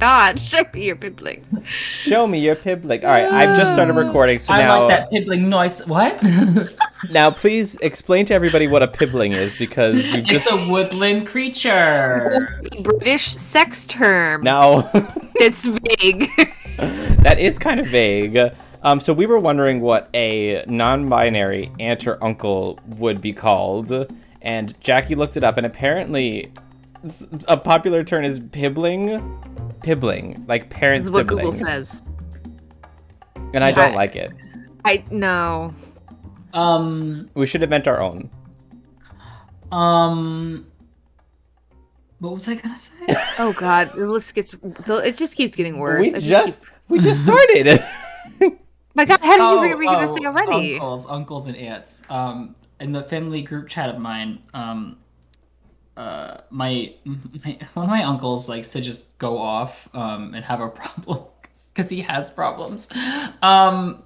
not. Show me your pibbling. Show me your pibbling. All right, I've just started recording, so now... I like that pibbling noise. What? Now, please explain to everybody what a pibbling is, because we've just... It's a woodland creature. A British sex term. No. It's vague. That is kind of vague. So we were wondering what a non-binary aunt or uncle would be called, and Jackie looked it up, and apparently a popular term is pibbling. Pibbling, like parent That's what sibling. Google says. And I don't like it. No. We should invent our own. What was I gonna say? Oh God, it just keeps getting worse. We just started. My God, how did you forget what you were gonna say already? Uncles and aunts. In the family group chat of mine, one of my uncles likes to just go off and have a problem because he has problems. What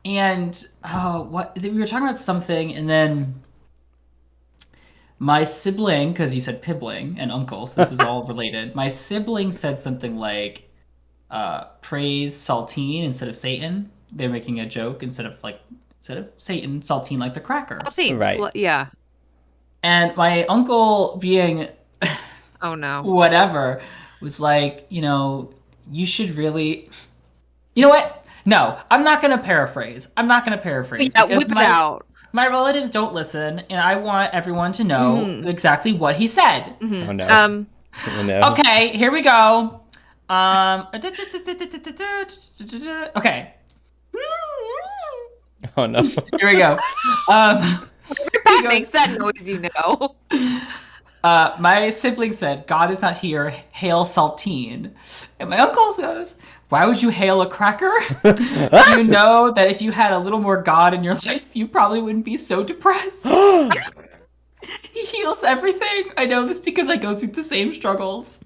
we were talking about something, and then my sibling, because you said pibbling and uncle, so this is all related. My sibling said something like, praise saltine instead of Satan. They're making a joke instead of Satan, saltine like the cracker. Saltine, right? Yeah. And my uncle, being oh no, whatever, was like, you should really, you know what? No, I'm not gonna paraphrase. Yeah, whip it out. My relatives don't listen, and I want everyone to know exactly what he said. Mm-hmm. Oh no. Oh, no. Okay, here we go. Okay. Oh no. Here we go. That makes that noise, My sibling said, "God is not here. Hail saltine." And my uncle says, "Why would you hail a cracker? You know that if you had a little more God in your life, you probably wouldn't be so depressed." He heals everything. I know this because I go through the same struggles.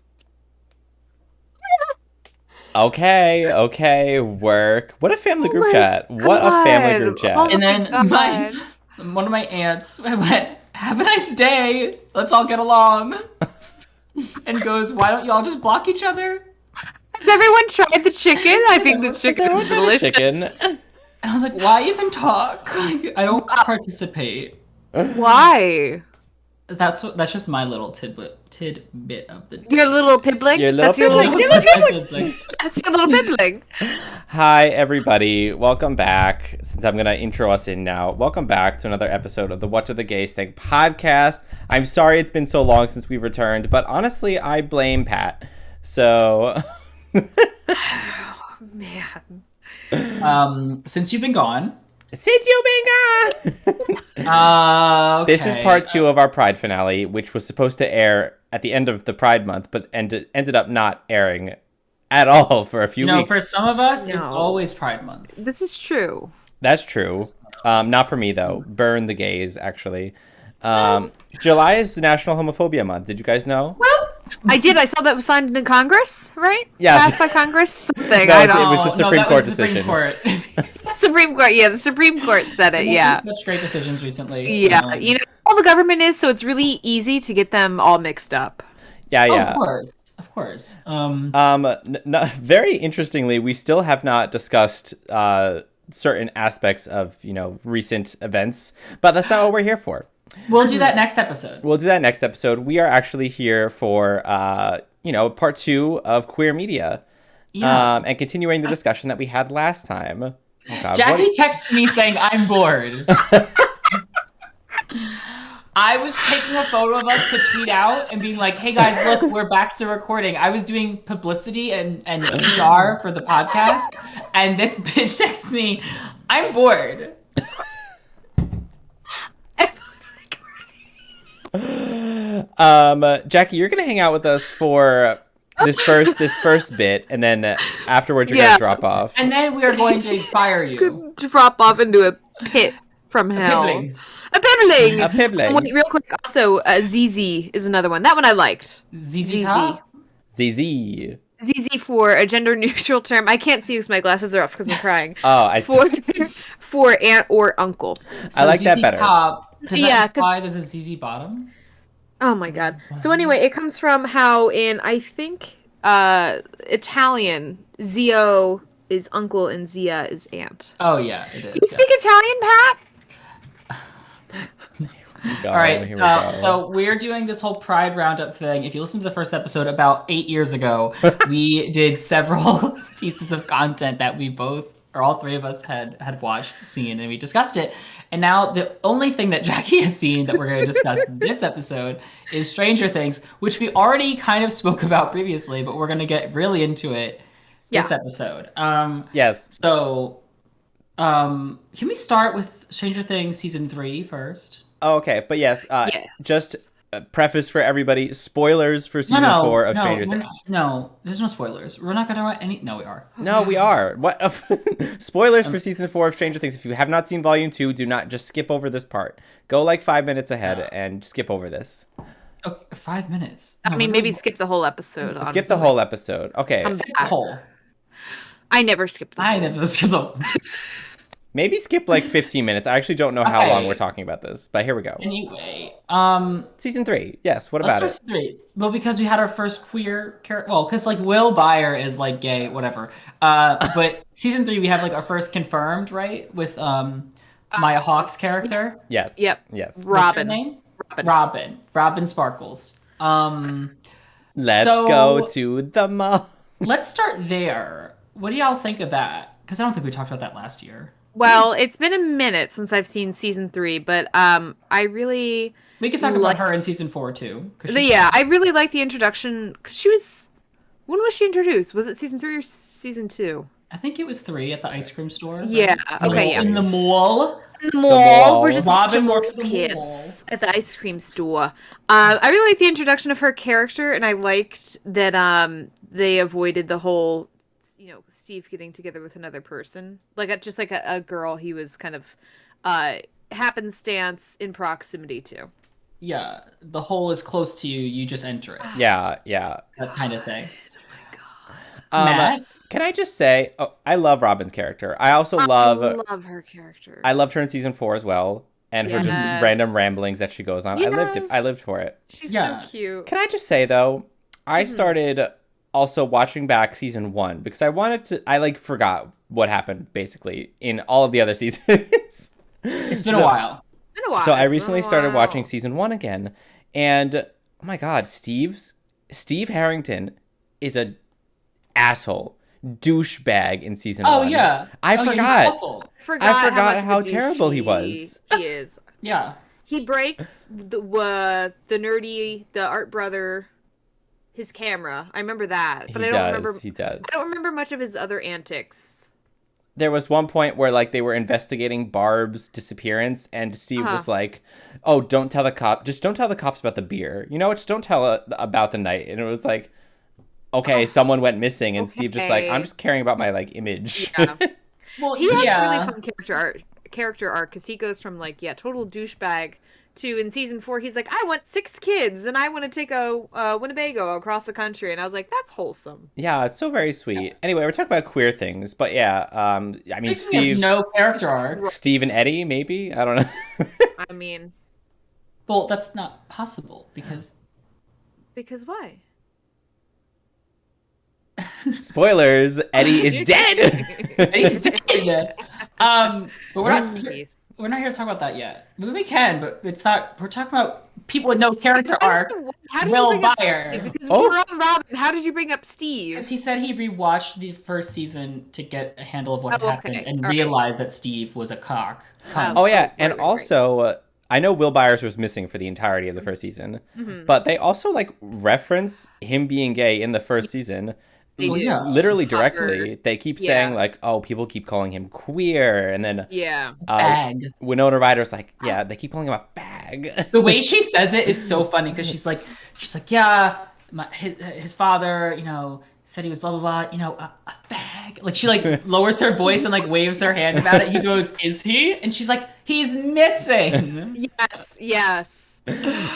Okay, work. What a family group chat. What a family group chat. And then one of my aunts went, "Have a nice day. Let's all get along." And goes, "Why don't y'all just block each other?" Has everyone tried the chicken? I think the chicken is delicious. And I was like, why even talk? Like, I don't participate. Why? That's just my little tidbit of the day. Your little pibbling? That's your little pibbling. That's your little pibbling. Hi, everybody. Welcome back. Since I'm going to intro us in now, welcome back to another episode of the What Do the Gays Think podcast. I'm sorry it's been so long since we've returned, but honestly, I blame Pat. So... Oh, man. Since you've been gone. Okay. This is part 2 of our Pride finale, which was supposed to air at the end of the Pride month, but ended up not airing at all for a few weeks. For some of us, it's always Pride month. This is true. That's true. Not for me, though. Burn the gays, actually. July is National Homophobia Month. Did you guys know? Well, I did. I saw that was signed in Congress, right? Yeah. Passed by Congress? Something. No, I don't know. It was the Supreme Court decision. Supreme Court. Yeah, the Supreme Court said it. Yeah. Such great decisions recently. Yeah. All the government is, so it's really easy to get them all mixed up. Yeah. Of course. Very interestingly, we still have not discussed certain aspects of, recent events, but that's not what we're here for. We'll do that next episode. We are actually here for, part 2 of Queer Media. Yeah. And continuing the discussion that we had last time. Oh, God, Jackie texts me saying, "I'm bored." I was taking a photo of us to tweet out and being like, "Hey guys, look, we're back to recording." I was doing publicity and PR for the podcast, and this bitch texts me, "I'm bored." Jackie, you're gonna hang out with us for this first bit, and then afterwards you're gonna drop off. And then we are going to fire you. Drop off into a pit from hell. A pibbling. Wait, real quick. Also, ZZ is another one. That one I liked. ZZ. ZZ for a gender neutral term. I can't see because my glasses are off because I'm crying. For aunt or uncle. So I like ZZ that better. Pop, does that imply there's a ZZ Bottom? Oh my God. So anyway, it comes from how in, I think Italian. Zio is uncle and Zia is aunt. Oh yeah, it is. Do you speak Italian, Pat? Go, All right, here we go. so we're doing this whole Pride Roundup thing. If you listen to the first episode about 8 years ago, we did several pieces of content that we both, or all three of us, had watched, seen, and we discussed it. And now the only thing that Jackie has seen that we're going to discuss this episode is Stranger Things, which we already kind of spoke about previously, but we're going to get really into it this episode. Yes. So, can we start with Stranger Things season 3 first? Oh, okay, but yes, just a preface for everybody, spoilers for season 4 of Stranger Things. No, there's no spoilers. We're not going to write any... No, we are. No, we are. What? Spoilers for season 4 of Stranger Things. If you have not seen volume 2, do not just skip over this part. Go like 5 minutes ahead and skip over this. Okay, 5 minutes. No, I mean, maybe skip the whole episode. Honestly. Skip the whole episode. Okay. Skip the whole. I never skipped the whole. I never skipped the whole. Maybe skip like 15 minutes. I actually don't know how long we're talking about this, but here we go. Anyway, season 3. Yes, what about it? Season 3. Well, because we had our first queer character. Well, because like Will Byer is like gay, whatever. But season 3 we have like our first confirmed, right? With Maya Hawke's character. Yes. Yep. Yes. Robin. What's her name? Robin Sparkles. Let's go to the mall. Let's start there. What do y'all think of that? Because I don't think we talked about that last year. Well, it's been a minute since I've seen season 3, but I really... We can talk about her in season 4, too. I really like the introduction, because she was... When was she introduced? Was it season 3 or season 2? I think it was 3 at the ice cream store. Yeah, okay, In the mall. In the mall. We're just Robin works works at the kids mall. at the ice cream store. I really liked the introduction of her character, and I liked that they avoided the whole... Steve getting together with another person, like just like a girl he was kind of happenstance in proximity to. Yeah, the hole is close to you, you just enter it. Yeah. That kind of thing. Oh my god. Matt? Can I just say, I love Robin's character. I also love her character. I loved her in season 4 as well, and her just random ramblings that she goes on. Yes. I lived for it. She's so cute. Can I just say though, I started also watching back season 1 because I forgot what happened basically in all of the other seasons. It's been a while. So I recently started watching season 1 again, and oh my god, Steve Harrington is a asshole douchebag in season 1. Oh yeah. I forgot. I forgot how terrible he was. He is. Yeah. He breaks the art brother his camera. I remember that, but I don't remember. He does. I don't remember much of his other antics. There was one point where like they were investigating Barb's disappearance, and Steve was like, "Oh, don't tell the cop. Just don't tell the cops about the beer. You know what? Just don't tell about the night." And it was like, okay, someone went missing, and Steve just like, I'm just caring about my like image. Yeah. Well, he has a really fun character arc because he goes from like total douchebag to in season 4 he's like, I want 6 kids and I want to take a Winnebago across the country, and I was like, that's wholesome. Yeah, it's so very sweet. Yeah. Anyway, we're talking about queer things, but I mean, Steve, no character arc. Steve and Eddie, maybe, I don't know. I mean, well, that's not possible because why? Spoilers: Eddie is dead. Eddie's dead. But we're not here to talk about that yet. We can, but it's not. We're talking about people with no character arc. Will Byer. Because we're on Robin. How did you bring up Steve? Because he said he rewatched the first season to get a handle of what happened and realized that Steve was a cock. And also, I know Will Byers was missing for the entirety of the first season, but they also like reference him being gay in the first season. Literally directly. They keep saying like, oh, people keep calling him queer, and then fag. Winona Ryder's like, yeah, they keep calling him a fag. The way she says it is so funny because she's like, yeah, his father, said he was blah blah blah, a fag. Like she like lowers her voice and like waves her hand about it. He goes, is he? And she's like, he's missing. Yes.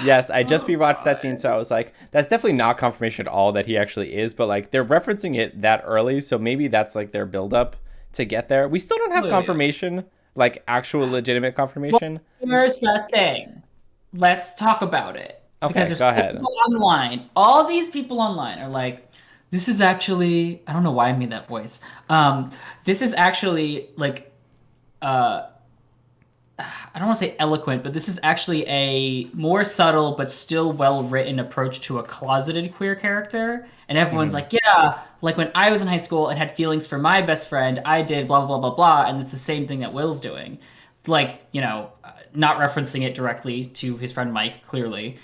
Yes, I just rewatched that scene, so I was like, that's definitely not confirmation at all that he actually is, but like they're referencing it that early, so maybe that's like their build-up to get there. We still don't have confirmation, like actual legitimate confirmation. Well, here's the thing. Let's talk about it. Okay, go ahead. People online, all these people online are like, This is actually, I don't know why I made that voice. This is actually like, uh, I don't want to say eloquent, but this is actually a more subtle but still well written approach to a closeted queer character. And everyone's Mhm. like, yeah, like when I was in high school and had feelings for my best friend, I did blah, blah, blah, blah. And it's the same thing that Will's doing. Like, not referencing it directly to his friend Mike, clearly.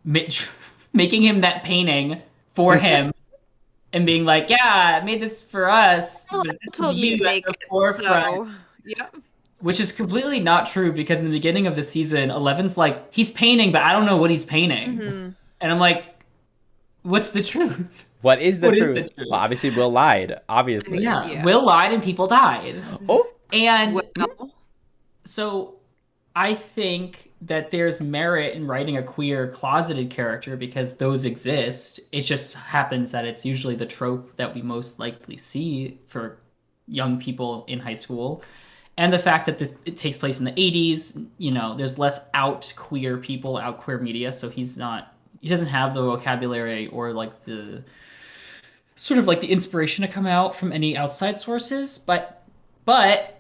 Mitch, making him that painting for him and being like, yeah, I made this for us, Well, but Apple this is told me you to at make the it, forefront. so yeah. Which is completely not true because in the beginning of the season, Eleven's like, he's painting, but I don't know what he's painting. Hmm. And I'm like, what's the truth? What is the What is the truth? Well, truth? obviously, Will lied. I mean, Obviously. Yeah, yeah. Will lied and people died. Oh, And Well, so I think that there's merit in writing a queer closeted character because those exist. It just happens that it's usually the trope that we most likely see for young people in high school. And the fact that it takes place in the 80s, there's less out queer people, out queer media, so he doesn't have the vocabulary or like the sort of like the inspiration to come out from any outside sources, but but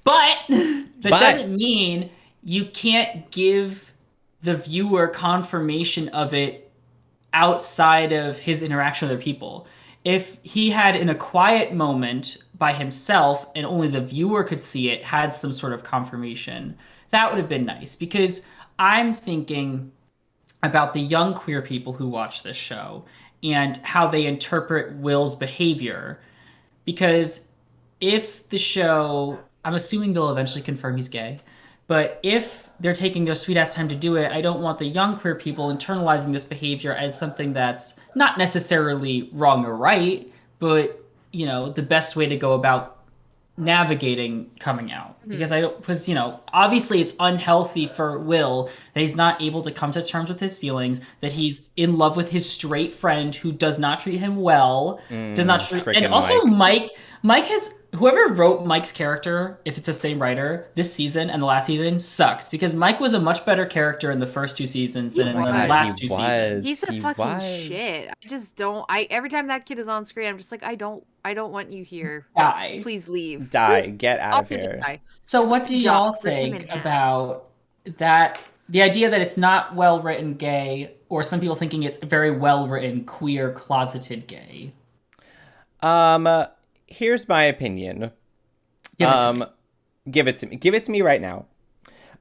that but doesn't mean you can't give the viewer confirmation of it outside of his interaction with other people. If he had in a quiet moment by himself and only the viewer could see it, had some sort of confirmation, that would have been nice because I'm thinking about the young queer people who watch this show and how they interpret Will's behavior. Because if the show, I'm assuming they'll eventually confirm he's gay, but if they're taking their sweet ass time to do it, I don't want the young queer people internalizing this behavior as something that's not necessarily wrong or right, but the best way to go about navigating coming out. mhm. Because I don't, because obviously it's unhealthy for Will that he's not able to come to terms with his feelings, that he's in love with his straight friend who does not treat him well, does not treat, and freaking also Mike. Mike has, whoever wrote Mike's character, if it's the same writer, this season and the last season sucks because Mike was a much better character in the first two seasons He than in the God, was. he last two seasons. was. He's a He fucking was. shit. I just don't. Every time that kid is on screen, I'm just like, I don't want you here. Die. Please leave. Die. Please Get out of also here. die. So Just what good do job. y'all Rip him in think half. about that, the idea that it's not well written gay, or some people thinking it's very well written queer closeted gay? Um, Here's my opinion. Give it to me. Um, Give it to me. Give it to me right now.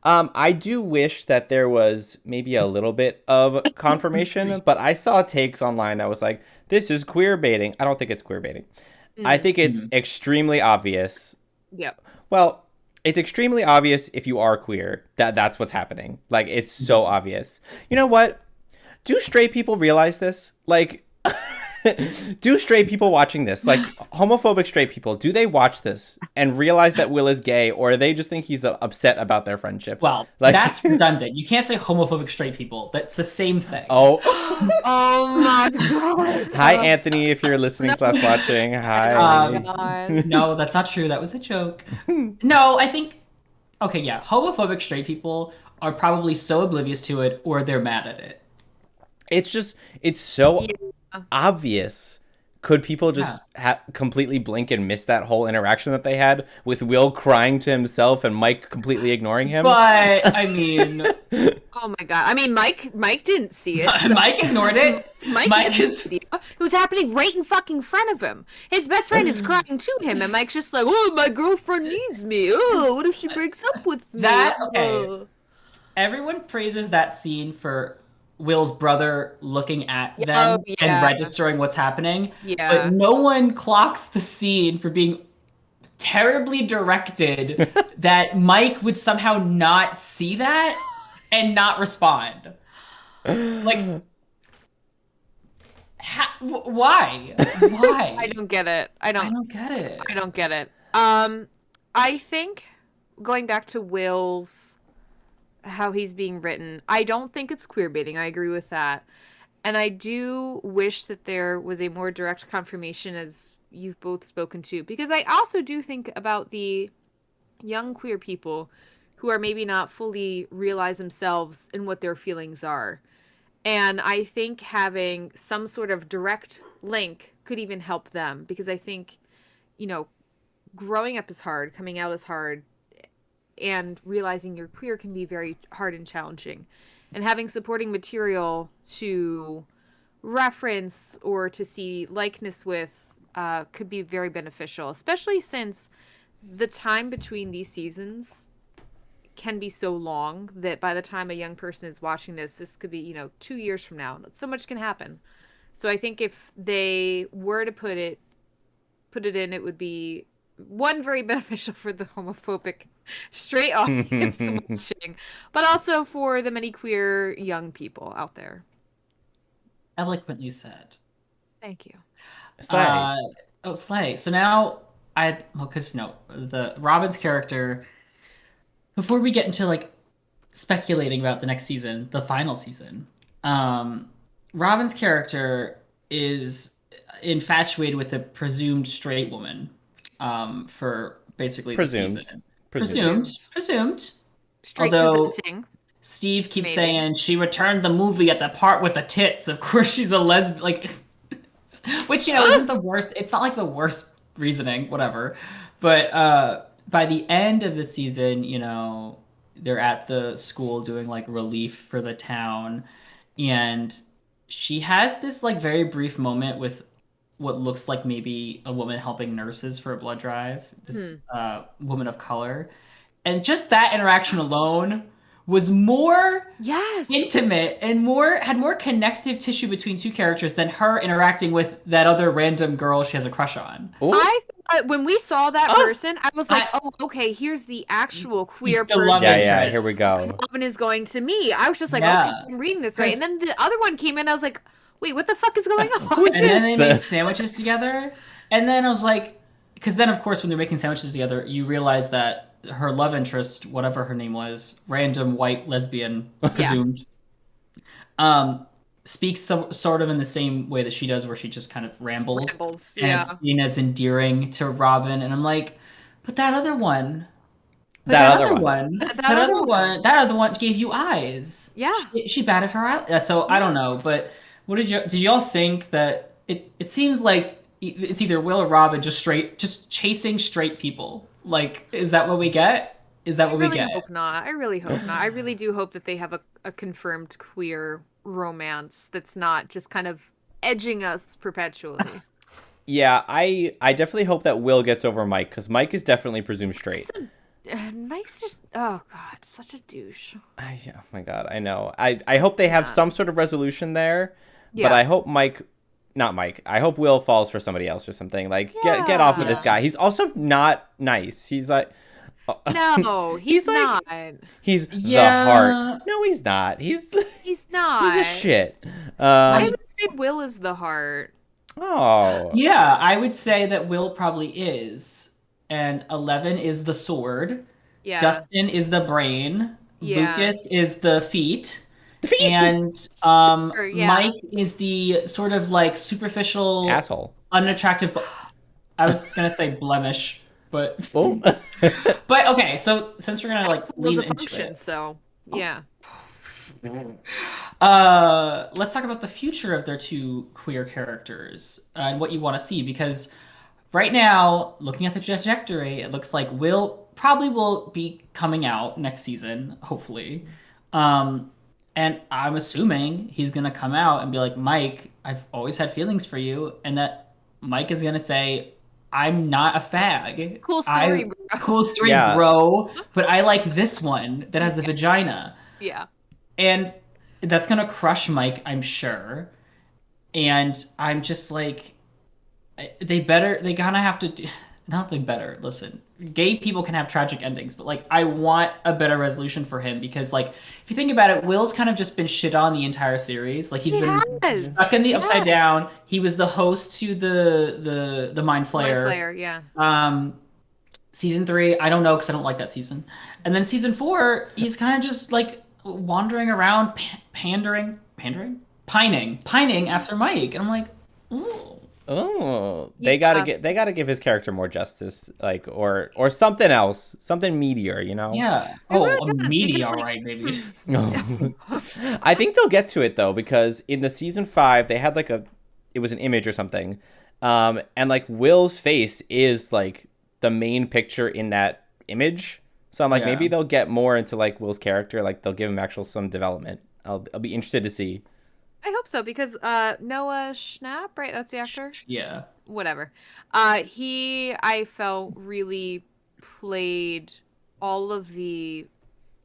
I do wish that there was maybe a little bit of confirmation, but I saw takes online that was like, this is queer baiting. I don't think it's queer baiting. I Mm, think it's Mhm. extremely obvious. yep. Well, it's extremely obvious if you are queer that that's what's happening. Like, it's so obvious. You know what? Do straight people realize this? Like, do straight people watching this, like homophobic straight people, do they watch this and realize that Will is gay, or they just think he's upset about their friendship? Well, Like, that's redundant. You can't say homophobic straight people. That's the same thing. oh, Oh my god. hi Anthony, if you're listening No. slash watching, Oh my Um, hi. god. no, that's not true. That was a joke. No, I think, okay, yeah, homophobic straight people are probably so oblivious to it or they're mad at it. It's so Yeah. obvious. Could people Yeah. just completely blink and miss that whole interaction that they had with Will crying to himself and Mike completely ignoring him? But I mean, Oh my god. I mean, Mike didn't see it. So Mike ignored it. Mike Mike had no is idea. It was happening right in fucking front of him. His best friend is crying to him, and Mike's just like, "Oh, my girlfriend needs me. Oh, what if she breaks up with me?" that okay. Oh. Everyone praises that scene for Will's brother looking at Oh them and yeah, registering what's happening, but yeah. no one clocks the scene for being terribly directed that Mike would somehow not see that and not respond. Like, why? I Why? don't get it. I I don't. don't get it. I don't get it. I think going back to Will's how he's being written, I don't think it's queer baiting. I agree with that. And I do wish that there was a more direct confirmation as you've both spoken to, because I also do think about the young queer people who are maybe not fully realize themselves and what their feelings are. And I think having some sort of direct link could even help them, because I think, you know, growing up is hard, coming out is hard, and realizing you're queer can be very hard and challenging. And having supporting material to reference or to see likeness with could be very beneficial, especially since the time between these seasons can be so long that by the time a young person is watching this could be, 2 years from now. So much can happen. So I think if they were to put it in, it would be one, very beneficial for the homophobic straight audience watching, but also for the many queer young people out there. Eloquently said. Thank you. Slay. Slay. So now because the Robin's character. Before we get into like speculating about the next season, the final season, Robin's character is infatuated with a presumed straight woman for basically the season. Presumed. Straight Although presenting. Steve keeps Maybe. saying she returned the movie at the part with the tits. Of course, she's a lesbian. Like, which isn't the worst. It's not like the worst reasoning, whatever. But by the end of the season, they're at the school doing like relief for the town, and she has this like very brief moment with what looks like maybe a woman helping nurses for a blood drive. This woman of color, and just that interaction alone was more intimate and had more connective tissue between two characters than her interacting with that other random girl she has a crush on. Ooh. I thought when we saw that person, I was like, okay, here's the actual queer person. Yeah, here we go. Robin is going to me. I was just like, okay, I'm reading this right. And then the other one came in, I was like, wait, what the fuck is going on? And then they made sandwiches together. And then I was like, because then, of course, when they're making sandwiches together, you realize that her love interest, whatever her name was, random white lesbian, presumed, speaks sort of in the same way that she does, where she just kind of rambles and it's seen as endearing to Robin. And I'm like, but that other one, that other one gave you eyes. Yeah, she batted her eye. So I don't know, but what did y'all think that it seems like it's either Will or Robin just chasing straight people? Like, is that what we get? Is that what we get? I really hope not. I really do hope that they have a confirmed queer romance that's not just kind of edging us perpetually. Yeah, I definitely hope that Will gets over Mike, because Mike is definitely presumed straight. Mike's just, oh god, such a douche. Oh my god, I know. I hope they have some sort of resolution there, but I hope I hope Will falls for somebody else or something. Like, get off of this guy. He's also not nice. He's like... No, he's not. He's the heart. No, he's not. He's not. He's a shit. I would say Will is the heart. Oh. Yeah, I would say that Will probably is. And 11 is the sword. Yeah. Dustin is the brain. Yeah. Lucas is the feet. And Mike is the sort of like superficial asshole, unattractive. I was gonna say blemish, but oh. But okay. So since we're gonna like lean into it, so yeah. Let's talk about the future of their two queer characters and what you want to see, because right now, looking at the trajectory, it looks like Will probably will be coming out next season, hopefully. And I'm assuming he's going to come out and be like, Mike, I've always had feelings for you. And that Mike is going to say, I'm not a fag. Cool story, bro. Cool story, bro. But I like this one that has the vagina. Yeah. And that's going to crush Mike, I'm sure. And I'm just like, they gotta have to do, not they better, listen, gay people can have tragic endings, but like, I want a better resolution for him, because like, if you think about it, Will's kind of just been shit on the entire series. Like, he's been stuck in the upside down. He was the host to the Mind Flayer. Yeah. Season 3, I don't know, because I don't like that season. And then season 4, he's kind of just like wandering around, pining after Mike. And I'm like, ooh. Oh, they gotta give his character more justice, like, or something else, something meteor, Yeah. A meteor, all right, baby. I think they'll get to it though, because in the season 5 they had like it was an image or something. And like Will's face is like the main picture in that image. So I'm like, maybe they'll get more into like Will's character. Like they'll give him actual some development. I'll be interested to see. I hope so because Noah Schnapp, right? That's the actor. Yeah. Whatever. I felt really played all of the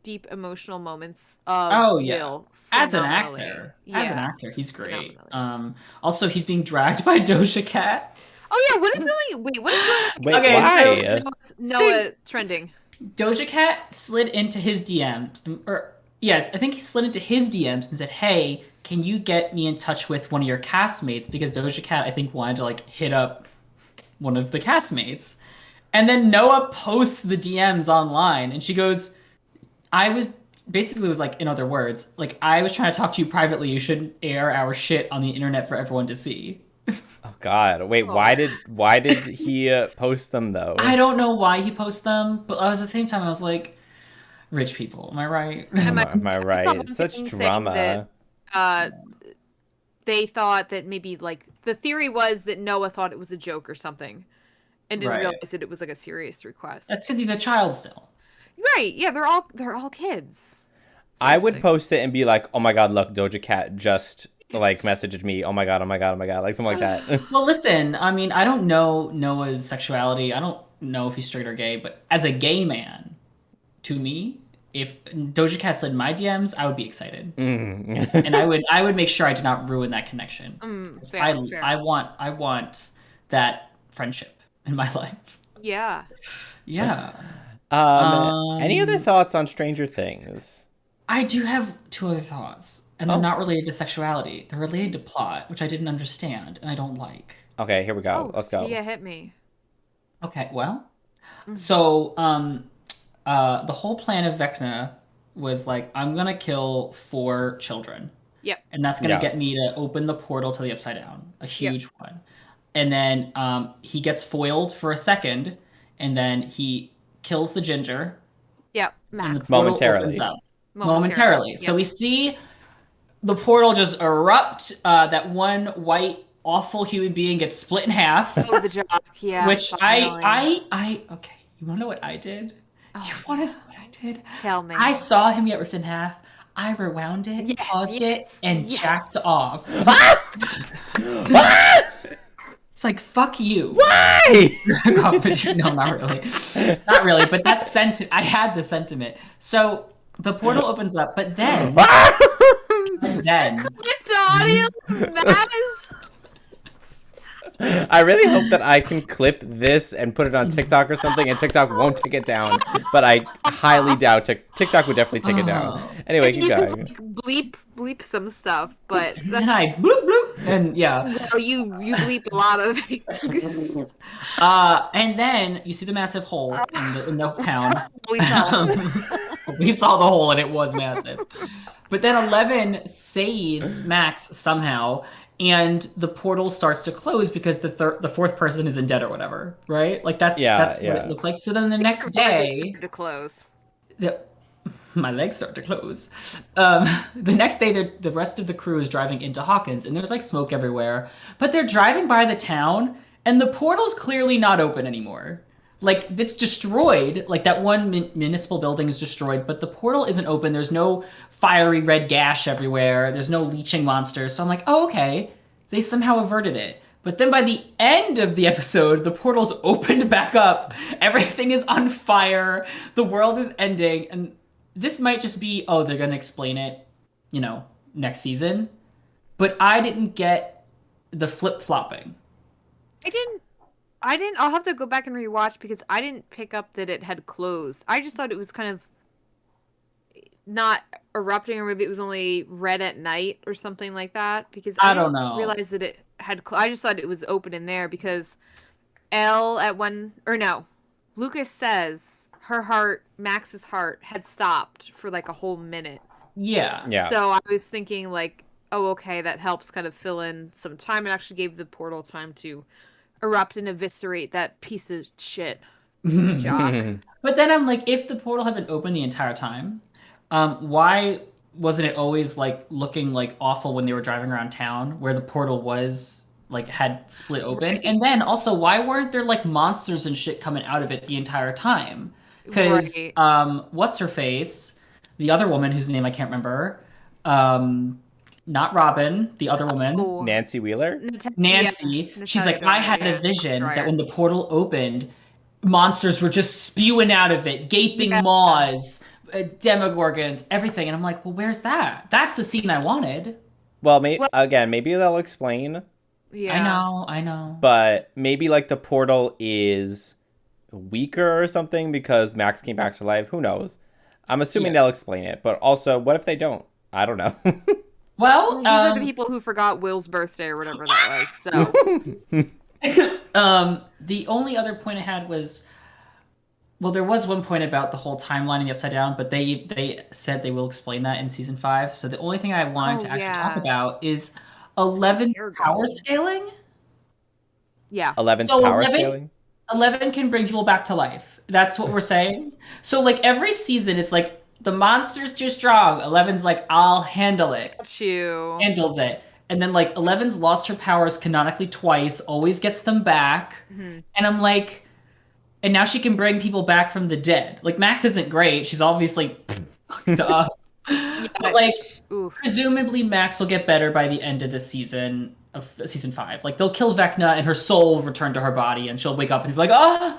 deep emotional moments of Will As an phenomenally. actor. Yeah. As an actor, he's great. Phenomenally. Also he's being dragged by Doja Cat. Oh yeah, what is going? Wait, what is going? Wait, Okay, why? Noah trending. Doja Cat slid into his DMs, I think he slid into his DMs and said, "Hey, can you get me in touch with one of your castmates?" Because Doja Cat, I think, wanted to like hit up one of the castmates. And then Noah posts the DMs online, and she goes, "I was basically was like, in other words, like I was trying to talk to you privately. You shouldn't air our shit on the internet for everyone to see." Oh God! Wait, why did he post them though? I don't know why he posts them, but at the same time, I was like, rich people, am I right? Am I right? Such drama. That, they thought that maybe like the theory was that Noah thought it was a joke or something, and didn't realize that it was like a serious request. That's because he's a child still. Right? Yeah, they're all kids. Seriously. I would post it and be like, "Oh my God, look, Doja Cat just like messaged me. Oh my God, like something like that." Well, listen, I mean, I don't know Noah's sexuality. I don't know if he's straight or gay, but as a gay man, to me, if Doja Cat slid my DMs, I would be excited, and I would make sure I did not ruin that connection. Fair. I want that friendship in my life. Yeah. Yeah. Any other thoughts on Stranger Things? I do have two other thoughts, and they're not related to sexuality. They're related to plot, which I didn't understand and I don't like. Okay, here we go. Let's go. Yeah, hit me. Okay, well, so the whole plan of Vecna was like, I'm gonna kill 4 children. Yep. And that's gonna get me to open the portal to the Upside Down, a huge one. And then he gets foiled for a second, and then he kills the ginger. Yep, Max. And the portal opens up. Momentarily. So we see the portal just erupt. That one white awful human being gets split in half. Oh, the jock, yeah. Which I okay. You wanna know what I did? You wanna know what I did? Tell me. I saw him get ripped in half. I rewound it, paused it, and jacked off. It's like, fuck you. Why? No, not really. Not really, but that's I had the sentiment. So the portal opens up, but then I really hope that I can clip this and put it on TikTok or something, and TikTok won't take it down. But I highly doubt TikTok would definitely take it down. Anyway, keep going. Like, bleep some stuff, but then I bloop bloop, and you bleep a lot of things. And then you see the massive hole in the town. We saw. We saw the hole, and it was massive. But then 11 saves Max somehow. And the portal starts to close because the fourth person is in debt or whatever, right? Like that's what it looked like. So then the next day, to close. My legs start to close. The next day, the rest of the crew is driving into Hawkins, and there's like smoke everywhere. But they're driving by the town, and the portal's clearly not open anymore. Like it's destroyed. Like that one municipal building is destroyed, but the portal isn't open. There's no fiery red gash everywhere. There's no leeching monsters. So I'm like, oh, okay. They somehow averted it. But then by the end of the episode, the portal's opened back up. Everything is on fire. The world is ending. And this might just be, they're going to explain it, next season. But I didn't get the flip-flopping. I'll have to go back and rewatch because I didn't pick up that it had closed. I just thought it was kind of not erupting, or maybe it was only red at night or something like that, because I don't know. Realize that it had I just thought it was open in there because Lucas says Max's heart had stopped for like a whole minute. Yeah. So I was thinking like, oh, okay, that helps kind of fill in some time and actually gave the portal time to erupt and eviscerate that piece of shit jock. But then I'm like, if the portal had been open the entire time, why wasn't it always like looking like awful when they were driving around town where the portal was like had split open. And then also, why weren't there like monsters and shit coming out of it the entire time? Because Right. what's her face, the other woman whose name I can't remember, not Robin, the other woman, Oh, Nancy Wheeler? Yeah, Nancy, she's Natalia like, I Dormer, had a yeah. vision that Dryer. when the portal opened, monsters were just spewing out of it, gaping Yeah. maws, demogorgons, everything. And I'm like, well, where's that? That's the scene I wanted. Well, Well, again, maybe they'll explain, yeah. I know. but maybe like the portal is weaker or something because Max came back to life. Who knows? I'm assuming Yeah. they'll explain it, but also, what if they don't? I don't know. Well, These are the people who forgot Will's birthday or whatever that was. So the only other point I had was, well, there was one point about the whole timeline in the Upside Down, but they said they will explain that in season 5. So the only thing I wanted Oh, to actually talk yeah. about is 11 Hair power gold. scaling. Yeah. 11's So power 11, scaling? 11 can bring people back to life. That's what we're saying. So like every season, it's like the monster's too strong. 11's like, I'll handle it. Got you. Handles it. And then like 11's lost her powers canonically twice, always gets them back. Mhm. And I'm like, and now she can bring people back from the dead. Like Max isn't great. She's obviously fucked up. Yeah, But like oof. presumably Max will get better by the end of the season of season 5. Like they'll kill Vecna and her soul will return to her body and she'll wake up and be like, "Oh,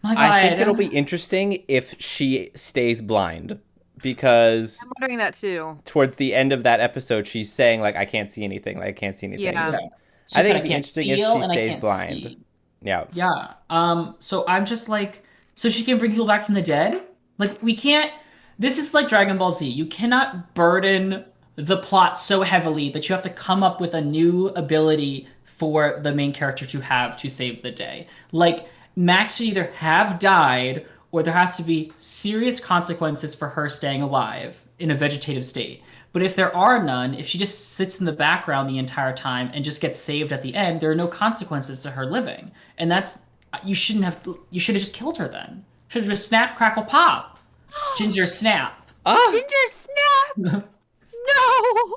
my God." I think it'll be interesting if she stays blind because I'm wondering that too. towards the end of that episode, she's saying like, "I can't see anything. Like, I can't see anything." Yeah. Yeah. She I said, think "I it'd be can't interesting if feel she and I stays can't blind. see." Yeah. Yeah. So I'm just like, so she can bring people back from the dead? Like, we can't. This is like Dragon Ball Z. You cannot burden the plot so heavily that you have to come up with a new ability for the main character to have to save the day. Like, Max should either have died or there has to be serious consequences for her staying alive in a vegetative state. But if there are none, if she just sits in the background the entire time and just gets saved at the end, there are no consequences to her living. And that's you shouldn't have you should have just killed her then. Should have just snap crackle pop. Ginger snap. Ah. Ginger snap. No.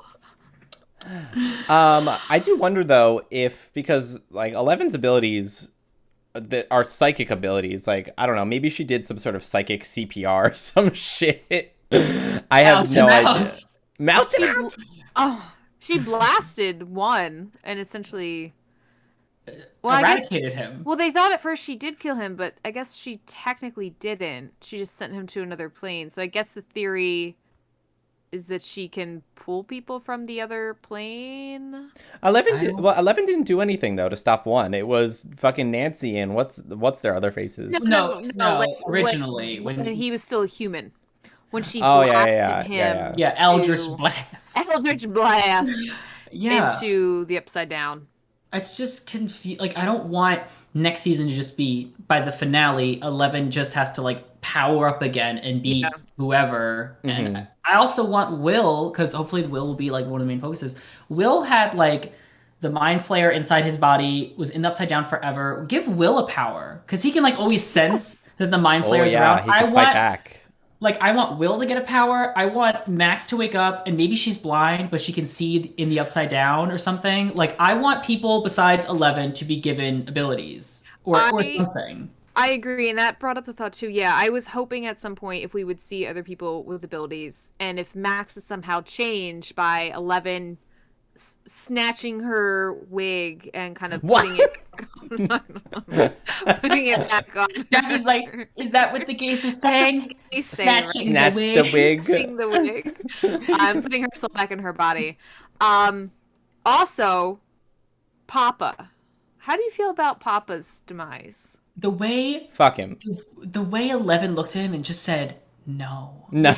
I do wonder though if because like 11's abilities that are psychic abilities, like I don't know, maybe she did some sort of psychic CPR or some shit. I have Mouth to no mouth. idea. Mouth to She, mouth? oh, she blasted one and essentially. Well, I guess. Eradicated him. Well, they thought at first she did kill him, but I guess she technically didn't. She just sent him to another plane. So I guess the theory is that she can pull people from the other plane. 11 didn't do anything though to stop one. It was fucking Nancy and what's their other faces? No, Like, originally when when he was still a human. When she Oh, blasted yeah. him. yeah, Eldritch to- Blast. Eldritch blast Yeah. into the Upside Down. It's just confused. Like, I don't want next season to just be by the finale. 11 just has to like power up again and beat Yeah. whoever. Mhm. And I also want Will, because hopefully Will will be like one of the main focuses. Will had like the mind flayer inside his body, was in the Upside Down forever. Give Will a power, because he can like always sense that the mind Oh flayer's yeah, around. he can fight back. Like, I want Will to get a power. I want Max to wake up, and maybe she's blind, but she can see in the Upside Down or something. Like, I want people besides 11 to be given abilities or something. I agree, and that brought up the thought too. Yeah, I was hoping at some point if we would see other people with abilities, and if Max is somehow changed by 11 snatching her wig and kind of What? putting it back on. Jackie's like, is that what the gays are saying? He's saying, Snatching Snatch the the wig. wig. Snatching the wig. I'm putting her soul back in her body. Also, Papa. How do you feel about Papa's demise? The way Fuck him. 11 looked at him and just said, no. No.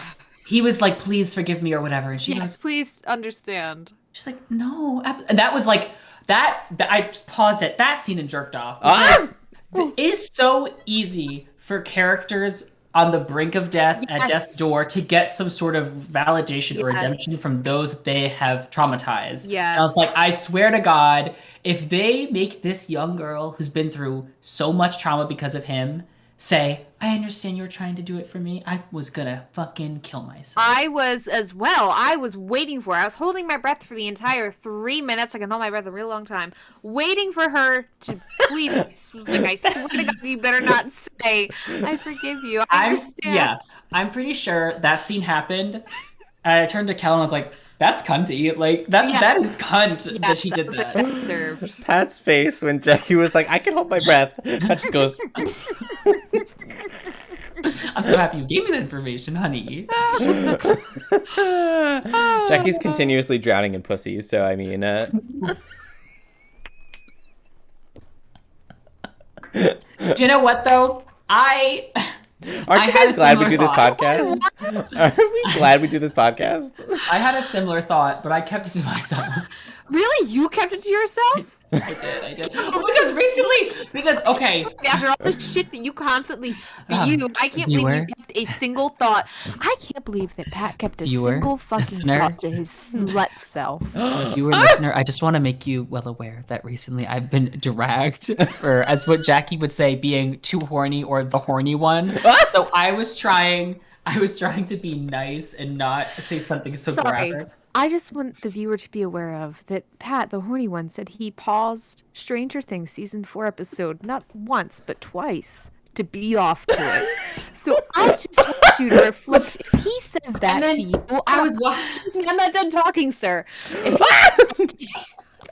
He was like, please forgive me or whatever. And she Yes, goes, please understand. she's like, no. And that was like, that I just paused at that scene and jerked off. Ah! It is so easy for characters on the brink of death at Yes. death's door to get some sort of validation or Yes. redemption from those that they have traumatized. Yes. And I was like, I swear to God, if they make this young girl who's been through so much trauma because of him say, I understand you were trying to do it for me. I was gonna fucking kill myself. I was as well. I was waiting for her. I was holding my breath for the entire 3 minutes. I can hold my breath a real long time, waiting for her to please. I was like, I swear to God, you better not say, I forgive you. I understand. I'm pretty sure that scene happened. And I turned to Kel and I was like, that's cunty. Like, that is cunt that she did that. That served. Pat's face when Jackie was like, I can hold my breath. Pat just goes, I'm so happy you gave me the information, honey. Jackie's continuously drowning in pussy, so I mean, You know what, though? aren't you guys glad we do this podcast? Are we glad we do this podcast? I had a similar thought, but I kept it to myself. Really? You kept it to yourself? I did. Because okay. After all the shit that you constantly spew, I can't believe you kept a single thought. I can't believe that Pat kept a single fucking thought to his slut self. Viewer, listener, I just want to make you well aware that recently I've been dragged for, as what Jackie would say, being too horny or the horny one. So I was trying to be nice and not say something so graphic. I just want the viewer to be aware of that Pat, the horny one, said he paused Stranger Things season 4 episode not once but twice to beat off to it. So I just want you to reflect. If he says that to you, excuse me, I'm not done talking, sir. If he says that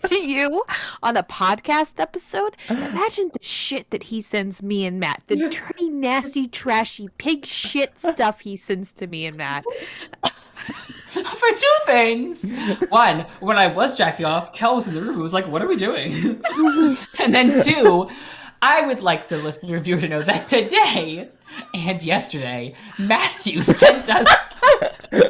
to you on a podcast episode, imagine the shit that he sends me and Matt. The dirty, nasty, trashy, pig shit stuff he sends to me and Matt. For two things. One, when I was jacking off, Kel was in the room. It was like, what are we doing? And then two, I would like the listener viewer to know that today and yesterday, Matthew sent us an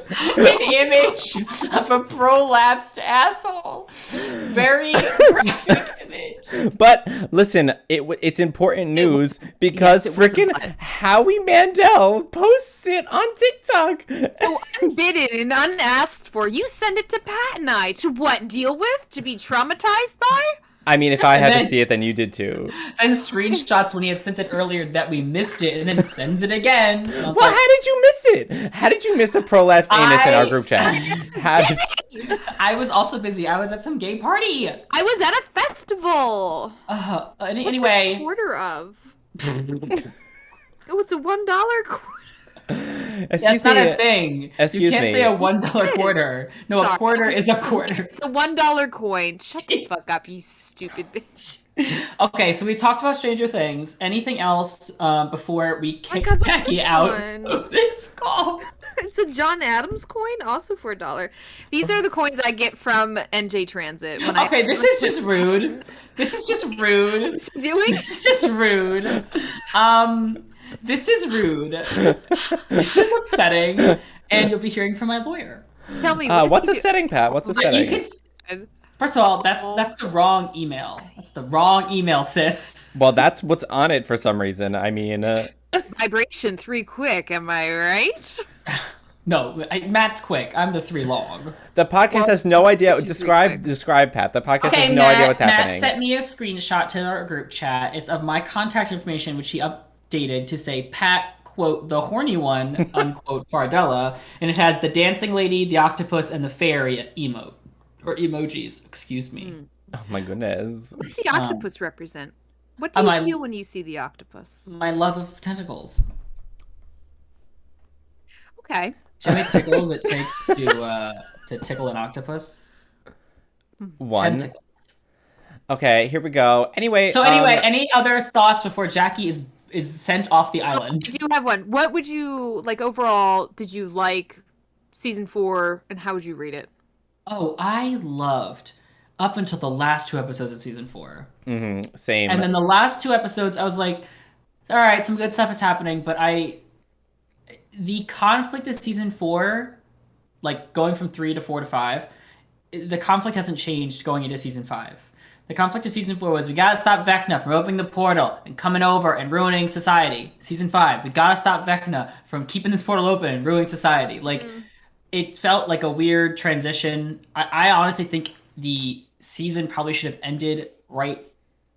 image of a prolapsed asshole. Very graphic image. But listen, it's important news because frickin' Howie Mandel posts it on TikTok. So unbidden and unasked for, you send it to Pat and I to what? Deal with? To be traumatized by? I mean, if I had to see it, then you did too. And screenshots when he had sent it earlier that we missed it, and then sends it again. Well, like, how did you miss it? How did you miss a prolapsed anus in our group chat? I was also busy. I was at some gay party. I was at a festival. Anyway. What's a quarter of? Oh, it's a $1 quarter. That's not a thing. You can't say a $1 quarter. No, a quarter is a quarter. It's a $1 coin. Shut the fuck up, you stupid bitch. Okay, so we talked about Stranger Things. Anything else before we kick Becky out of this call? It's a John Adams coin, also for $1. These are the coins I get from NJ Transit. Okay, this is just rude. This is just rude. What's he doing? This is just rude. This is rude. This is upsetting, and you'll be hearing from my lawyer. Tell me, what's upsetting, Pat? What's upsetting? First of all, that's the wrong email. That's the wrong email, sis. Well, that's what's on it for some reason. I mean, vibration 3 quick. Am I right? No, Matt's quick. I'm the 3 long. The podcast has no idea. Describe, Pat. The podcast has no idea what's happening. Matt sent me a screenshot to our group chat. It's of my contact information, which he updated to say Pat, quote, the horny one, unquote, Fardella. And it has the dancing lady, the octopus, and the fairy emote. Or emojis, excuse me. Oh my goodness. What's the octopus represent? What do you feel when you see the octopus? My love of tentacles. Okay. How many tickles it takes to tickle an octopus? 1. Okay, here we go. Anyway. So any other thoughts before Jackie is sent off the island? I do have one. What would you like overall? Did you like season 4, and how would you rate it? Oh, I loved up until the last 2 episodes of season 4. Mm-hmm. Same. And then the last 2 episodes, I was like, all right, some good stuff is happening, but the conflict of season 4, like going from 3 to 4 to 5, the conflict hasn't changed going into season 5. The conflict of season 4 was we gotta stop Vecna from opening the portal and coming over and ruining society. Season 5, we gotta stop Vecna from keeping this portal open and ruining society. Like, it felt like a weird transition. I honestly think the season probably should have ended right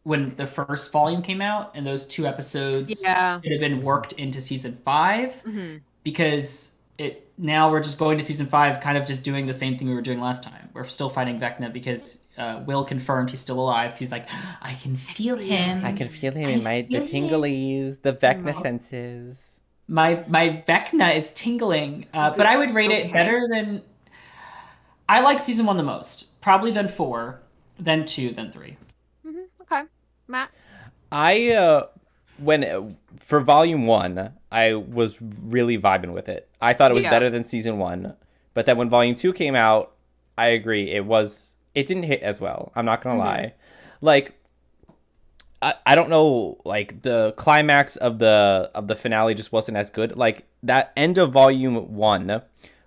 when the first volume came out, and those 2 episodes Yeah. should have been worked into season 5 Hmm. because it now we're just going to season 5, kind of just doing the same thing we were doing last time. We're still fighting Vecna because Will confirmed he's still alive. He's like, I can feel I him. can feel him in I my the feel him. tinglies, the Vecna senses. My Vecna is tingling, but I would rate it Okay. better than I liked season 1 the most. Probably then 4, then 2, then 3. Okay. Matt. I when for volume 1, I was really vibing with it. I thought it was Yeah. better than season 1, but then when volume 2 came out, I agree it didn't hit as well. I'm not going to Hmm. lie. Like I don't know, like the climax of the finale just wasn't as good. Like that end of volume 1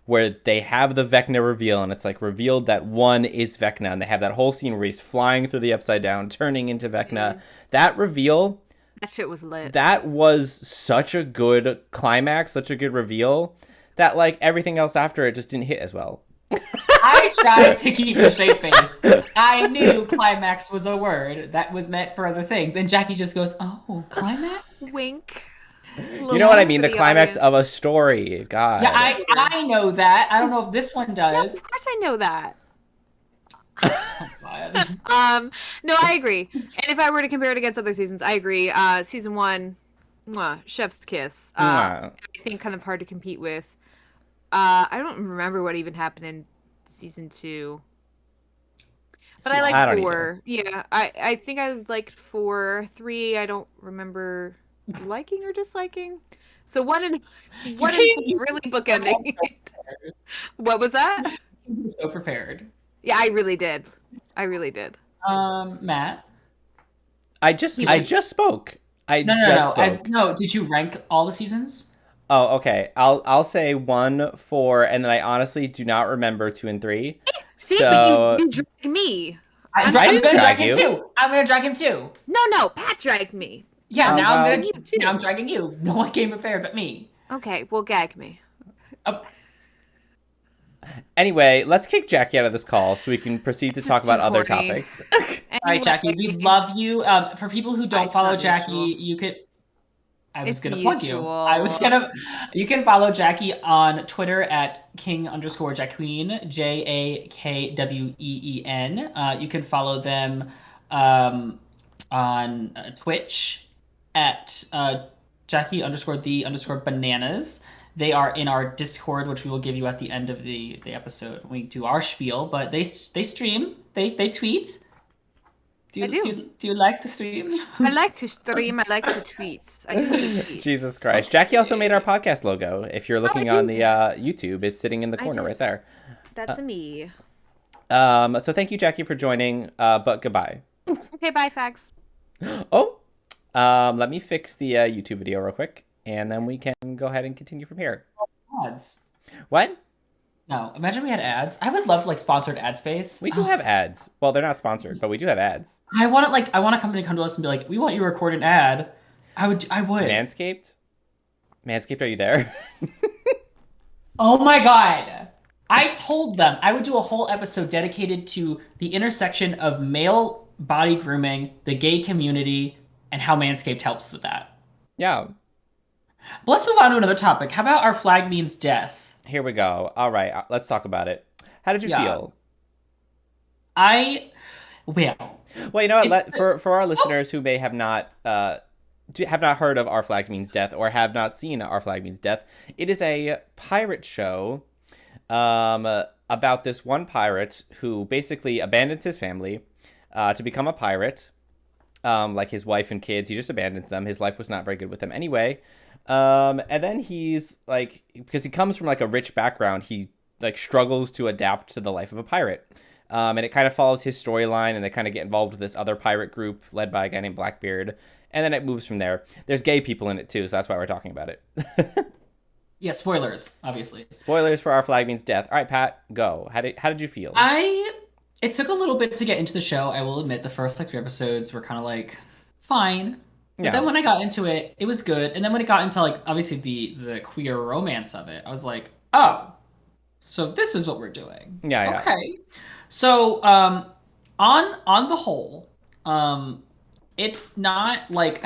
where they have the Vecna reveal and it's like revealed that one is Vecna and they have that whole scene where he's flying through the upside down turning into Vecna. Mm. That reveal, That shit was lit. that was such a good climax, such a good reveal that like everything else after it just didn't hit as well. I tried to keep a straight face. I knew climax was a word that was meant for other things. And Jackie just goes, oh, climax? Wink. You Little know what I wink mean? for The the climax of a audience. story. Yeah, God. Sure. I know that. I don't know if this one Yeah, does. of course I know that. Oh, God. Um, no, I agree. And if I were to compare it against other seasons, I agree. Season one, mwah, Chef's Kiss. Mwah. I think kind of hard to compete with. I don't remember what even happened in season two, It's but too I long. like I don't either. four. Yeah, I think I liked four. Three, I don't remember liking or disliking. So You one and four can't. You really were bookending also it. What was that? so prepared. Yeah, I really did. I really did. Matt. I Did you? just spoke. I No. just As spoke. no, did you rank all the seasons? Oh, okay. I'll say 1, 4, and then I honestly do not remember 2 and 3. See, but you So you dragged me. I'm I I'm didn't gonna sorry. drag drag him you. too. I'm gonna drag him too. No, Pat dragged me. Yeah, Now I'm Well, dragging you now I'm too. dragging you. No one came prepared but me. Okay, well, gag me. Oh, anyway, let's kick Jackie out of this call so we can proceed to This talk is too about other corny. topics. all right, Anyway, Jackie, we love you. For people who don't it's follow not mutual. Jackie, you could. I was It's gonna plug you. mutual. You can follow Jackie on Twitter at king_Jacqueen, JAKWEEN. You can follow them on Twitch at Jackie_the_bananas. They are in our Discord, which we will give you at the end of the episode when we do our spiel. But they stream, they tweet. I do. Do you like to stream? I like to stream. I like to tweet. I do the Jesus tweets. Christ. Jackie also made our podcast logo. If you're Oh, I looking on the did. YouTube, it's sitting in the I corner right did. there. That's a me. So thank you, Jackie, for joining, but goodbye. Okay, bye, fags. Oh, let me fix the YouTube video real quick, and then we can go ahead and continue from here. Ads. What? No, imagine we had ads. I would love like sponsored ad space. We do Oh, have ads. Well, they're not sponsored, but we do have ads. I want a company to come to us and be like, we want you to record an ad. I would. Manscaped? Manscaped, are you there? Oh my god. I told them I would do a whole episode dedicated to the intersection of male body grooming, the gay community, and how Manscaped helps with that. Yeah. But let's move on to another topic. How about our flag means death? Here we go. All right, let's talk about it. How did you Yeah. feel? I well, Well, you know what? it's For our listeners who may have not heard of Our Flag Means Death or have not seen Our Flag Means Death, it is a pirate show about this one pirate who basically abandons his family to become a pirate. Like his wife and kids, he just abandons them. His life was not very good with them anyway. And then he's like, because he comes from like a rich background, he like struggles to adapt to the life of a pirate. And it kind of follows his storyline, and they kind of get involved with this other pirate group led by a guy named Blackbeard. And then it moves from there. There's gay people in it too, so that's why we're talking about it. yeah, spoilers, obviously. Spoilers for Our Flag Means Death. All right, Pat, go. How did you feel? It took a little bit to get into the show. I will admit the first like 3 episodes were kind of like fine. But then Yeah. when I got into it, it was good. And then when it got into like obviously the queer romance of it, I was like, oh, so this is what we're doing. Yeah. Okay. So on the whole, It's not like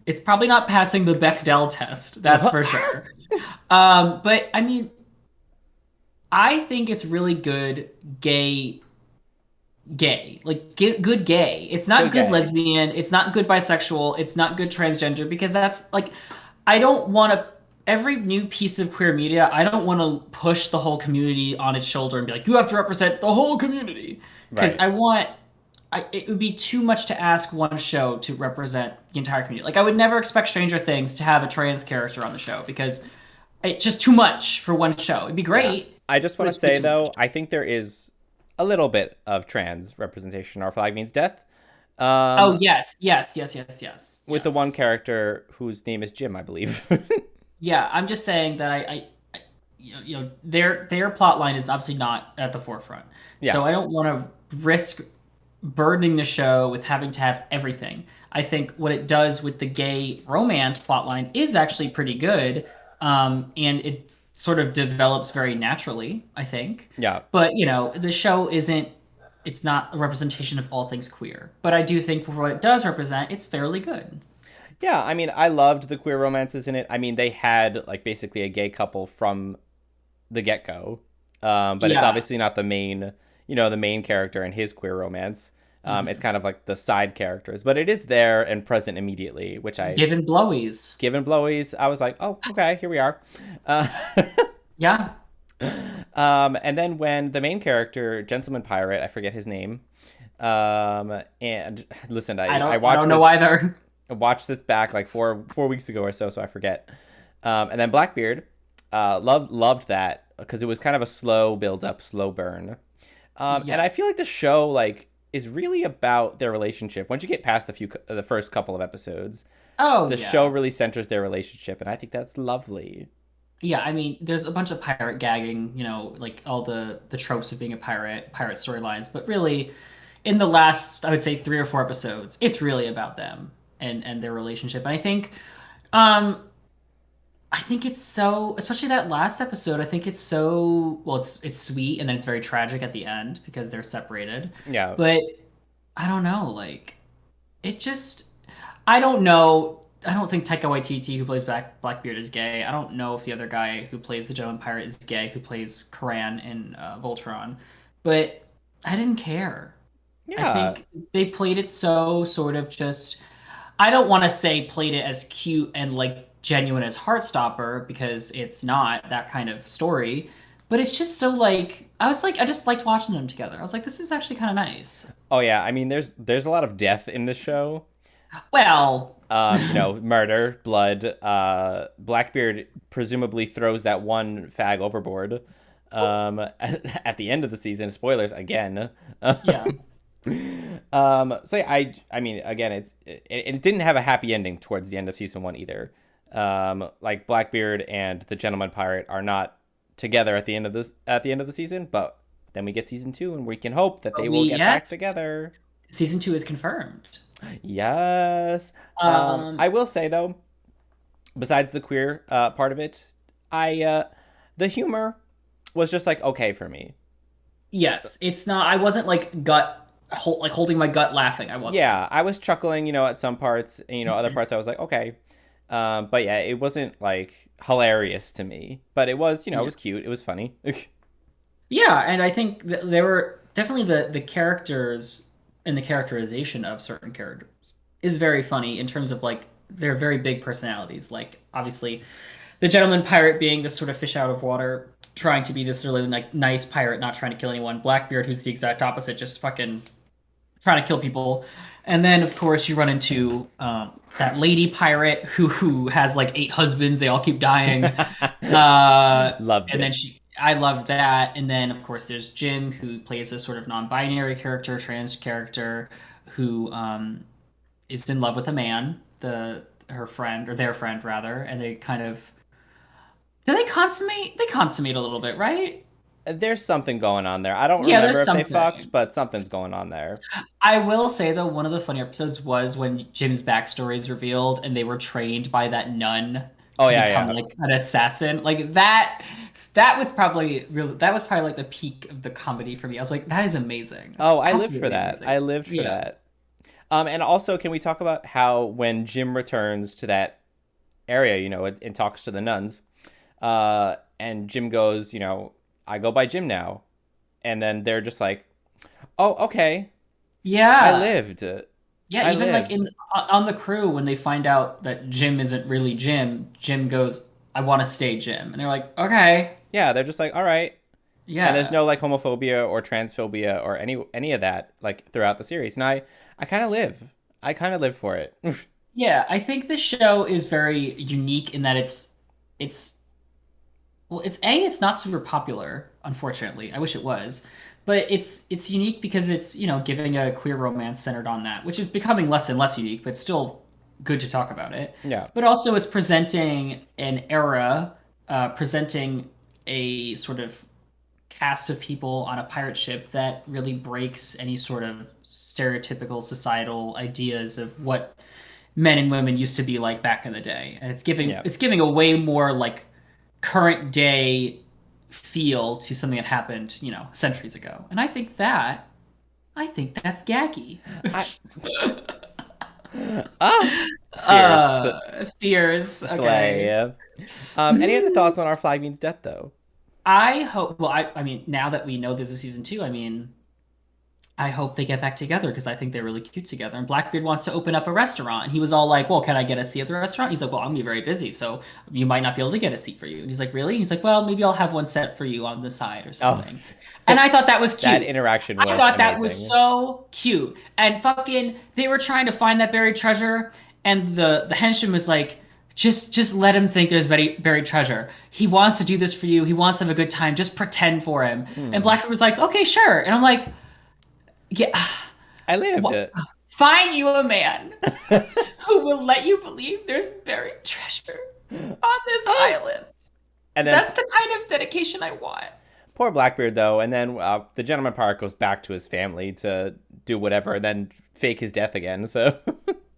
it's probably not passing the Bechdel test, that's for sure. But I mean, I think it's really good gay like good gay. It's not Good good gay. lesbian, it's not good bisexual, it's not good transgender because that's like I don't want to every new piece of queer media, I don't want to push the whole community on its shoulder and be like you have to represent the whole community because Right. it would be too much to ask one show to represent the entire community. Like I would never expect Stranger Things to have a trans character on the show because it's just too much for one show. It'd be Yeah. great, I just but want to it's way say too much. though, I think there is a little bit of trans representation in Our Flag Means Death. Oh Um, yes, yes, yes, yes, yes, with the one yes. character whose name is Jim, I believe. Yeah, I'm just saying that their plot line is obviously not at the forefront. Yeah. So I don't want to risk burdening the show with having to have everything. I think what it does with the gay romance plotline is actually pretty good, and it sort of develops very naturally, I think. Yeah. But the show isn't. It's not a representation of all things queer. But I do think for what it does represent, it's fairly good. Yeah, I mean, I loved the queer romances in it. I mean, they had like basically a gay couple from the get go, but it's Yeah. obviously not the main, the main character and his queer romance. It's Hmm. kind of like the side characters, but it is there and present immediately, which I, Given blowies. given Blowies, I was like, oh, okay, here we are. Uh, Yeah. and then when the main character, Gentleman Pirate, I forget his name, and listen, I I watched don't know this either. watched this back like four weeks ago or so I forget. And then Blackbeard, loved that because it was kind of a slow build up, slow burn. And Yeah. I feel like the show like is really about their relationship. Once you get past the first couple of episodes, Oh the show yeah. really centers their relationship, and I think that's lovely. Yeah, I mean, there's a bunch of pirate gagging, like all the tropes of being a pirate storylines, but really in the last, I would say 3 or 4 episodes, it's really about them and their relationship. And um I think it's so, especially that last episode, I think it's so, well, it's sweet and then it's very tragic at the end because they're separated. Yeah, But I don't know, like it just I don't know. I don't think Taika Waititi, who plays Blackbeard, is gay. I don't know if the other guy who plays the Gentleman Pirate is gay, who plays Karan in Voltron. But I didn't care. I yeah, think they played it so sort of just. I don't want to say played it as cute and like genuine as Heartstopper because it's not that kind of story. But it's just so like I just liked watching them together. I was like, this is actually kind of nice. oh yeah. I mean, there's a lot of death in this show. Well, Murder, blood. Blackbeard presumably throws that one fag overboard. At the end of the season, spoilers again. yeah. So yeah, I mean, again, it didn't have a happy ending towards the end of season one either. Like Blackbeard and the Gentleman Pirate are not together at the end of the season, but then we get season two, and we can hope that But they we will get back yes, together. season 2 is confirmed. Yes. Um, I will say though, besides the queer part of it, I the humor was just like okay for me. yes, it's not. I wasn't like like holding my gut laughing. I wasn't. Yeah, I was chuckling, at some parts, and, other parts I was like, okay. But yeah, it wasn't like hilarious to me, but it was, it Yeah, was cute, it was funny. yeah, and I think there were definitely the characters and the characterization of certain characters is very funny in terms of like they're very big personalities. Like obviously, the gentleman pirate being this sort of fish out of water, trying to be this really like nice pirate, not trying to kill anyone. Blackbeard, who's the exact opposite, just fucking trying to kill people. And then, of course, you run into that lady pirate who has like 8 husbands. They all keep dying. Loved And then it. I love that. And then, of course, there's Jim, who plays a sort of non-binary character, trans character, who is in love with a man, her friend or their friend rather, and they kind of do they consummate? They consummate a little bit, right? There's something going on there. I don't Yeah, remember there's if they fucked, something. but something's going on there. I will say though, one of the funny episodes was when Jim's backstory is revealed and they were trained by that nun Oh to yeah, become yeah. like an assassin. Like that was probably real that was probably like the peak of the comedy for me. I was like, that is amazing. Oh, I lived for Absolutely that. I amazing. lived for Yeah. that. And also, can we talk about how when Jim returns to that area, and talks to the nuns, and Jim goes, I go by Jim now, and then they're just like, oh, okay, I Yeah. lived. Yeah, I even like lived. in on the crew when they find out that Jim isn't really Jim, Jim goes, "I want to stay Jim." And they're like, "Okay." Yeah, they're just like, all right. And there's Yeah. no like homophobia or transphobia or any of that like throughout the series. And I kind of live. I kind of live for it. Yeah, I think the show is very unique in that it's well, it's not super popular, unfortunately. I wish it was. But it's unique because it's, giving a queer romance centered on that, which is becoming less and less unique, but still good to talk about it. Yeah. But also it's presenting an era, presenting a sort of cast of people on a pirate ship that really breaks any sort of stereotypical societal ideas of what men and women used to be like back in the day. And Yeah. it's giving a way more like current day feel to something that happened, centuries ago. And I think that's gaggy. I ah fierce Fears. Okay. slay. Any other thoughts on our flag means death though? I hope. Well, I mean, now that we know this is season two, I mean, I hope they get back together because I think they're really cute together. And Blackbeard wants to open up a restaurant. And he was all like, "Well, can I get a seat at the restaurant?" He's like, "Well, I'm gonna be very busy, so you might not be able to get a seat for you." And he's like, "Really?" He's like, "Well, maybe I'll have one set for you on the side or Oh, something." And I thought that was that cute. interaction I was thought that was amazing. so cute. And fucking, they were trying to find that buried treasure, and the henchman was like, just let him think there's buried treasure. He wants to do this for you. He wants to have a good time. Just pretend for him. And Hmm. Blackbeard was like, okay, sure. And I'm like, yeah, I lived wh- it. find you a man who will let you believe there's buried treasure on this Ah! island. And then That's the kind of dedication I want. poor Blackbeard though, and then the gentleman pirate goes back to his family to do whatever, and then fake his death again. So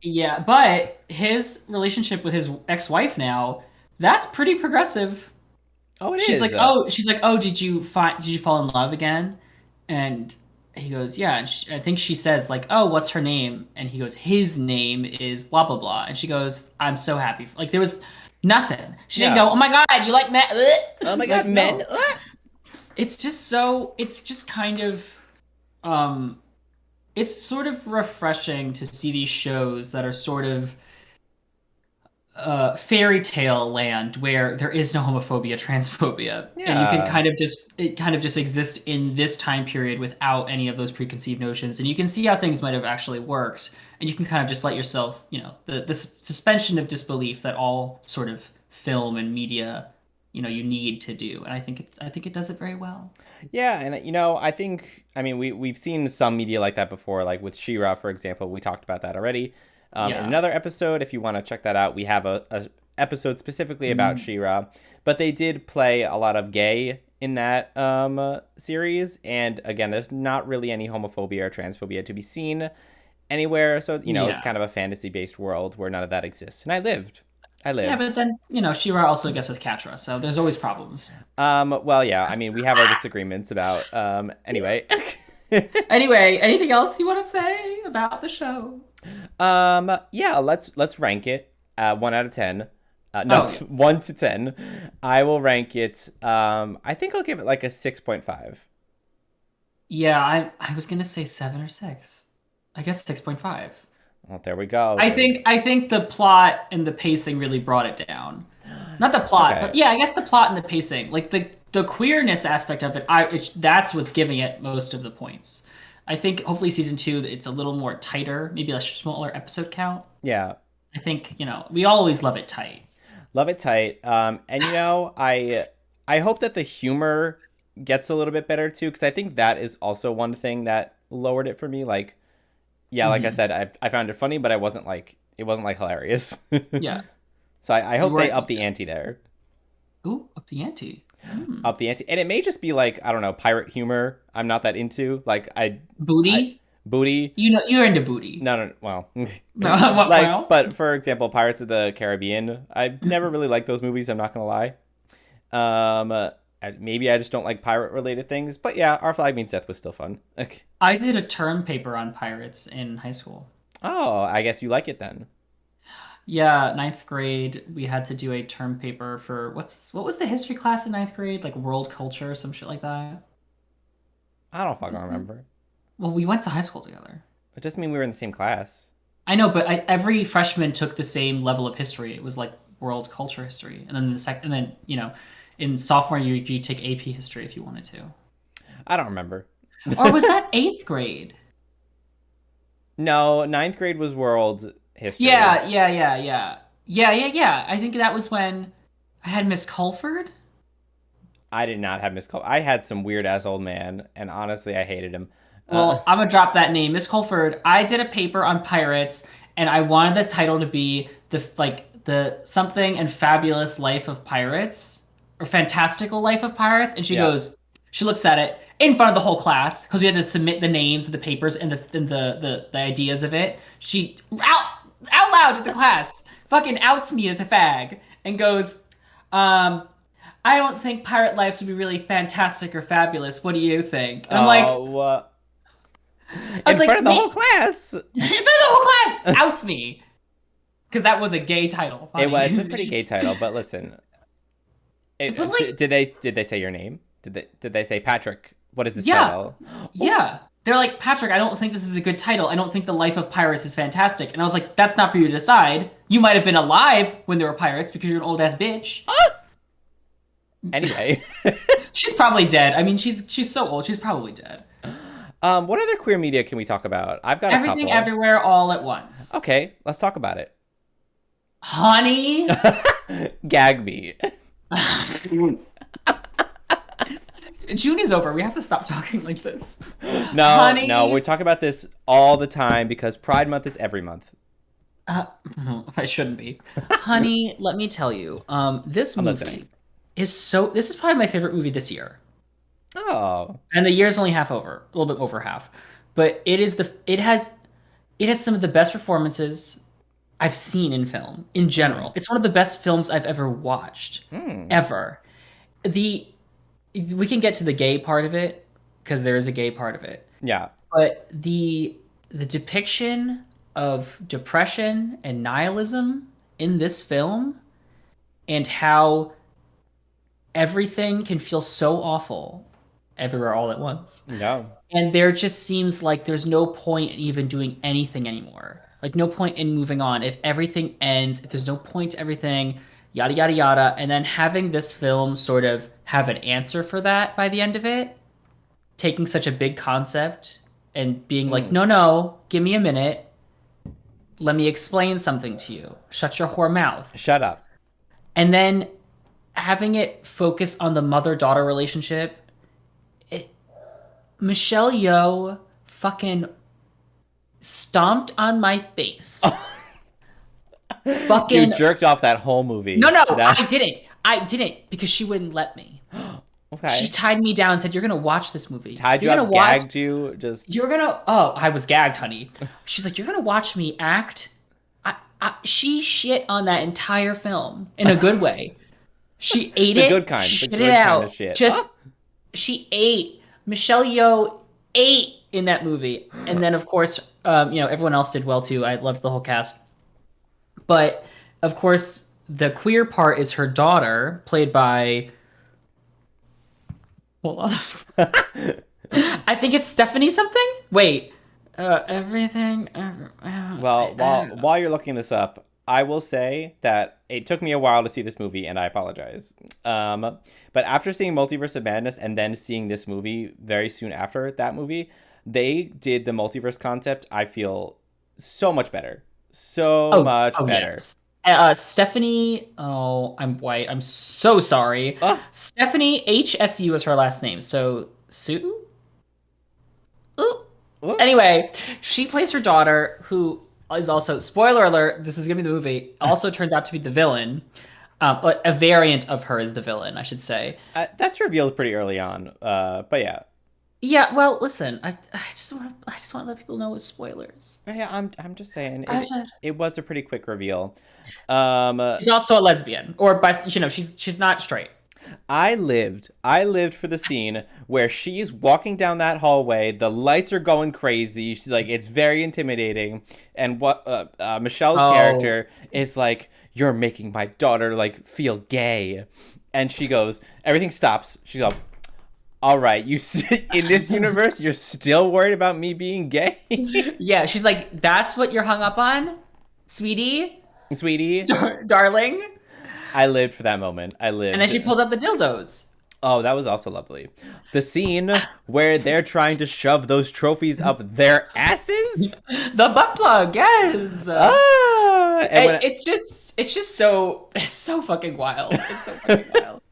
Yeah, but his relationship with his ex-wife now, that's pretty progressive. oh, it She's is. like, she's like, "Oh, did you fall in love again?" And he goes, "Yeah." And I think she says like, "Oh, what's her name?" And he goes, "His name is blah blah blah." And she goes, "I'm so happy." Like there was nothing. She didn't Yeah. go, "Oh my god, you like Matt?" Oh my god, Like men! no. It's just kind of um it's sort of refreshing to see these shows that are sort of fairy tale land where there is no homophobia, transphobia, and you can Yeah. it kind of just exists in this time period without any of those preconceived notions, and you can see how things might have actually worked, and you can kind of just let yourself, the suspension of disbelief that all sort of film and media, you need to do, and I think it does it very well. Yeah, and I think we've seen some media like that before, like with She-Ra, for example. We talked about that already. In Yeah. another episode, if you want to check that out, we have a episode specifically about Mm. She-Ra. But they did play a lot of gay in that series, and again, there's not really any homophobia or transphobia to be seen anywhere. So it's Yeah. kind of a fantasy-based world where none of that exists. And I lived. I Yeah, lived. but then, She-Ra also gets with Catra, so there's always problems. Well, yeah. We have our disagreements about. Anyway. Anyway, anything else you want to say about the show? Yeah. Let's rank it. 1 out of 10. No, Oh, yeah. 1 to 10. I will rank it. I think I'll give it like a 6.5. Yeah, I was gonna say 7 or 6. I guess 6.5. Well, there we go. There we go. I think the plot and the pacing really brought it down. Not the plot, Okay. but yeah, I guess the plot and the pacing, like the queerness aspect of it. That's what's giving it most of the points. I think hopefully season two, it's a little more tighter, maybe a smaller episode count. Yeah. I think we always love it tight. Love it tight. And I hope that the humor gets a little bit better too, because I think that is also one thing that lowered it for me. Like, yeah, like I Hmm. said, I found it funny, but it wasn't like hilarious. Yeah, So I you hope they weren't. up the ante there. Ooh, up the ante. Hmm. Up the ante, and it may just be like, I don't know, pirate humor. I'm not that into. Like I Booty. booty. You're into booty. No, no, well, No, what? like, Well, but for example, Pirates of the Caribbean. I never really liked those movies. I'm not gonna lie. Maybe I just don't like pirate related things. But yeah, Our Flag Means Death was still fun. Okay. I did a term paper on pirates in high school. Oh, I guess you like it then. Yeah, ninth grade, we had to do a term paper for what was the history class in ninth grade? Like world culture or some shit like that. I don't What fucking was that? remember. Well, we went to high school together. It doesn't mean we were in the same class. I know, but every freshman took the same level of history. It was like world culture history, and then and then in sophomore year you take AP history if you wanted to. I don't remember. Or was that eighth grade? No, ninth grade was world history. Yeah. I think that was when I had Miss Culford. I did not have Miss Cole. I had some weird ass old man, and honestly, I hated him. Uh, Well, I'm gonna drop that name, Miss Culford. I did a paper on pirates, and I wanted the title to be the something and fabulous life of pirates or fantastical life of pirates. And yeah. she looks at it in front of the whole class because we had to submit the names of the papers and the ideas of it. She out loud to the class fucking outs me as a fag and goes, um. I don't think pirate lives would be really fantastic or fabulous. What do you think? And I'm like, Oh, I was in front like, of the whole class. the whole class outs me because that was a gay title. It's a pretty gay title, but listen. But like, Did they say your name? Did they say Patrick? What is this yeah, title? yeah. They're like, Patrick, I don't think this is a good title. I don't think the life of pirates is fantastic. And I was like, that's not for you to decide. You might have been alive when there were pirates because you're an old ass bitch. Anyway, She's probably dead. I mean, she's so old. She's probably dead. what other queer media can we talk about? I've got a Everything, couple. everywhere, all at once. Okay, let's talk about it. Honey. Gag me. June is over. We have to stop talking like this. No, Honey. no, we're talking about this all the time because Pride Month is every month. Uh, I shouldn't be. Honey, let me tell you. This I'm movie listening. this is probably my favorite movie this year. Oh, And the year's only half over, a little bit over half. But it has some of the best performances I've seen in film in general. It's one of the best films I've ever watched. Ever. The we can get to the gay part of it because there is a gay part of it. yeah. But the depiction of depression and nihilism in this film and how everything can feel so awful everywhere all at once. No. And there just seems like there's no point in even doing anything anymore. Like no point in moving on. If everything ends, if there's no point to everything, yada yada yada, and then having this film sort of have an answer for that by the end of it, taking such a big concept and being like, no, give me a minute. Let me explain something to you. Shut your whore mouth. Shut up. And then having it focus on the mother-daughter relationship. Michelle Yeoh fucking stomped on my face. Fucking You jerked off that whole movie. No, That- I didn't because she wouldn't let me. Okay. She tied me down and said, "You're gonna watch this movie. Tied you You're up, gonna watch. gagged you, just. You're gonna. Oh, I was gagged, honey. She's like, you're gonna watch me act. She shit on that entire film in a good way. She ate The it. good kind. The Shit good it kind out. of shit. Just she ate. Michelle Yeoh ate in that movie, and then of course, everyone else did well too. I loved the whole cast, but of course, the queer part is her daughter, played by. Hold on. I think it's Stephanie something. Wait. Everything. Well, while you're looking this up, I will say that it took me a while to see this movie, and I apologize. But after seeing Multiverse of Madness and then seeing this movie very soon after that movie, they did the multiverse concept, I feel, so much better. So much better. Yes. Stephanie. Oh, I'm white. I'm so sorry. Stephanie HSU is her last name. So Sue. Ooh. Anyway, she plays her daughter, who is also, spoiler alert, this is gonna be the movie, also turns out to be the villain. A variant of her is the villain, I should say. That's revealed pretty early on. But yeah. Yeah, well, listen, I just want to let people know it's spoilers. Yeah, I'm just saying it was a pretty quick reveal. She's also a lesbian, or she's not straight. I lived for the scene where she's walking down that hallway, the lights are going crazy, like it's very intimidating, and what Michelle's Oh, character is like, "You're making my daughter like feel gay," and she goes, everything stops. She goes, "All right, in this universe, you're still worried about me being gay, yeah. She's like, that's what you're hung up on, sweetie, sweetie." darling. I lived for that moment. I And then lived. she pulls up the dildos. Oh, that was also lovely. The scene where they're trying to shove those trophies up their asses. The butt plug, yes. And It's so fucking wild. It's so fucking wild.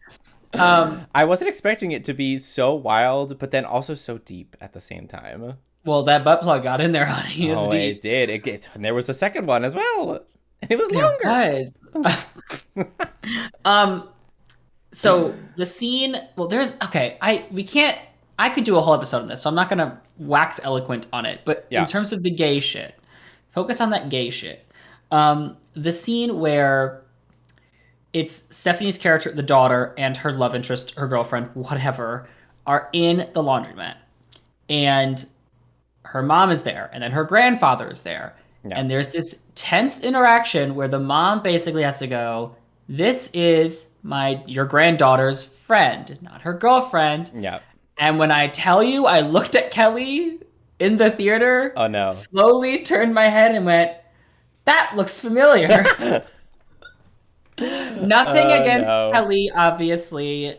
I wasn't expecting it to be so wild, but then also so deep at the same time. Well, that butt plug got in there, honey. It's Oh, deep. it did. And there was a second one as well. And it was There longer. was. So the scene, well, there's okay. We can't. I could do a whole episode on this, so I'm not gonna wax eloquent on it. But in Yeah. terms of the gay shit, focus on that gay shit. The scene where it's Stephanie's character, the daughter, and her love interest, her girlfriend, whatever, are in the laundromat, and her mom is there, and then her grandfather is there, Yeah. and there's this tense interaction where the mom basically has to go, "This is your granddaughter's friend, not her girlfriend." Yeah. And when I tell you, I looked at Kelly in the theater, Oh, no. slowly turned my head and went, "That looks familiar." Nothing Oh, against no. Kelly, obviously.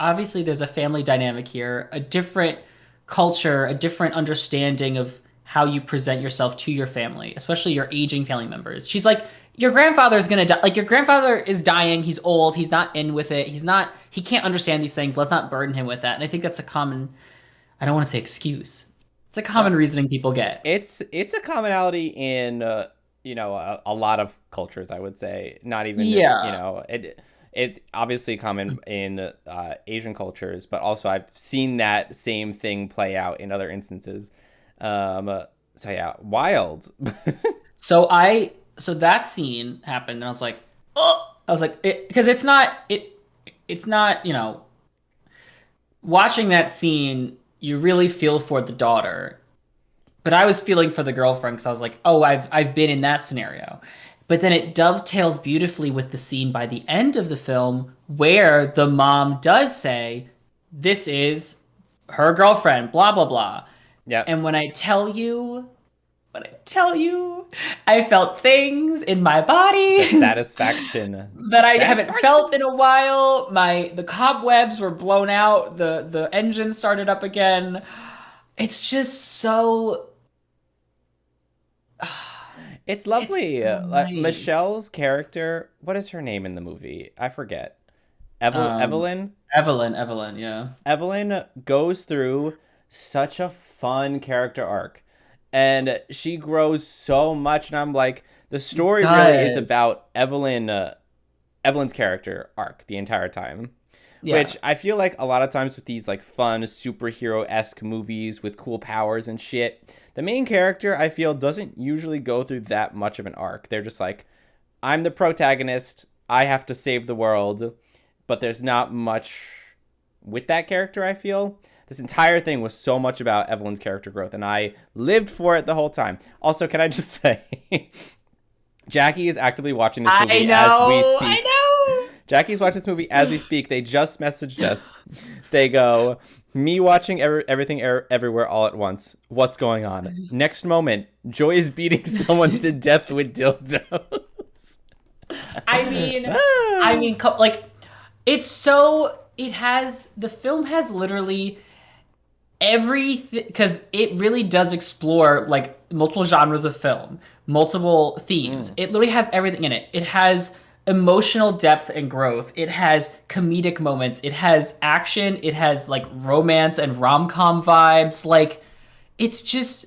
Obviously there's a family dynamic here, a different culture, a different understanding of how you present yourself to your family, especially your aging family members. She's like, your grandfather's gonna die. Like, your grandfather is dying. He's old. He's not in with it. He can't understand these things. Let's not burden him with that. And I think that's a common, I don't want to say excuse. It's a common reasoning people get. It's a commonality in a lot of cultures, I would say. Not even Yeah. it's obviously common in Asian cultures, but also I've seen that same thing play out in other instances. So yeah, wild. So that scene happened, and I was like, oh, I was like, because it's not, watching that scene, you really feel for the daughter, but I was feeling for the girlfriend because I was like, oh, I've been in that scenario. But then it dovetails beautifully with the scene by the end of the film where the mom does say, "This is her girlfriend, blah blah blah." Yeah. And when I tell you, I felt things in my body Satisfaction. that I haven't felt in a while. The cobwebs were blown out. The engine started up again. It's just so. It's lovely. It's so Like nice. Michelle's character, what is her name in the movie? I forget. Um, Evelyn? Evelyn, yeah. Evelyn goes through such a fun character arc. And she grows so much, and I'm like, the story really is Does. about Evelyn's character arc the entire time. Yeah. Which I feel like a lot of times with these like fun superhero-esque movies with cool powers and shit, the main character I feel doesn't usually go through that much of an arc. They're just like, I'm the protagonist, I have to save the world, but there's not much with that character, I feel. This entire thing was so much about Evelyn's character growth, and I lived for it the whole time. Also, can I just say, Jackie is actively watching this movie as we speak. I know. Jackie's watching this movie as we speak. They just messaged us. They go, me watching everything everywhere all at once. What's going on? Next moment, Joy is beating someone to death with dildos. Like, it's so. The film has literally everything, because it really does explore like multiple genres of film, multiple themes. It literally has everything in it. It has emotional depth and growth. It has comedic moments. It has action. It has like romance and rom-com vibes. Like, it's just,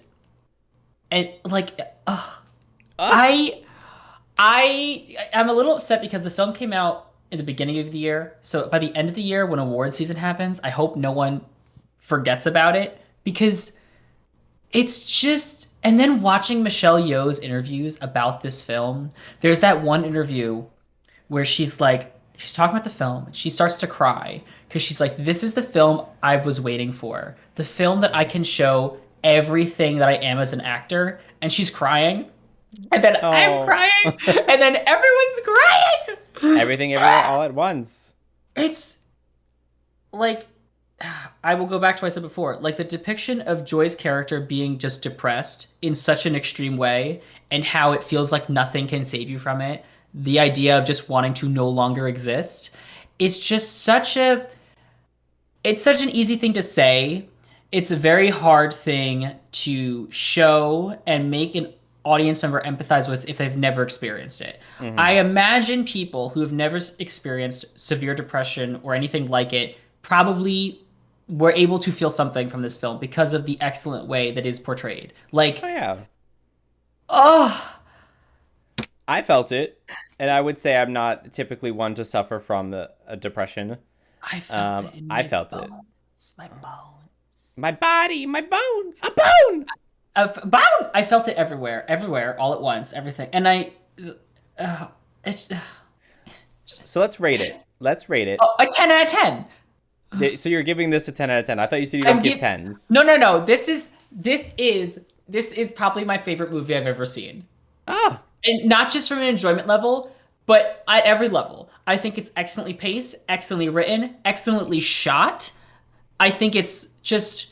and like, I'm a little upset because the film came out in the beginning of the year. So by the end of the year, when award season happens, I hope no one forgets about it, because it's just. And then watching Michelle Yeoh's interviews about this film, there's that one interview where she's like, she's talking about the film. She starts to cry because she's like, "This is the film I was waiting for. The film that I can show everything that I am as an actor." And she's crying, and then I'm Oh. crying, and then everyone's crying. Everything everywhere all at once. It's like, I will go back to what I said before. Like the depiction of Joy's character being just depressed in such an extreme way, and how it feels like nothing can save you from it. The idea of just wanting to no longer exist. It's just it's such an easy thing to say. It's a very hard thing to show and make an audience member empathize with if they've never experienced it. Mm-hmm. I imagine people who have never experienced severe depression or anything like it probably were able to feel something from this film because of the excellent way that is portrayed. Like, Oh yeah. oh, I felt it, and I would say I'm not typically one to suffer from a depression. I felt it in my I felt it. bones, my bones. My body, my bones, a bone. Bound! I felt it everywhere, all at once, everything. And it's, So let's rate it. Let's rate it. oh, a 10 out of 10. So you're giving this a 10 out of 10. I thought you said you don't give 10s. No. This is probably my favorite movie I've ever seen. Oh. And not just from an enjoyment level, but at every level. I think it's excellently paced, excellently written, excellently shot. I think it's just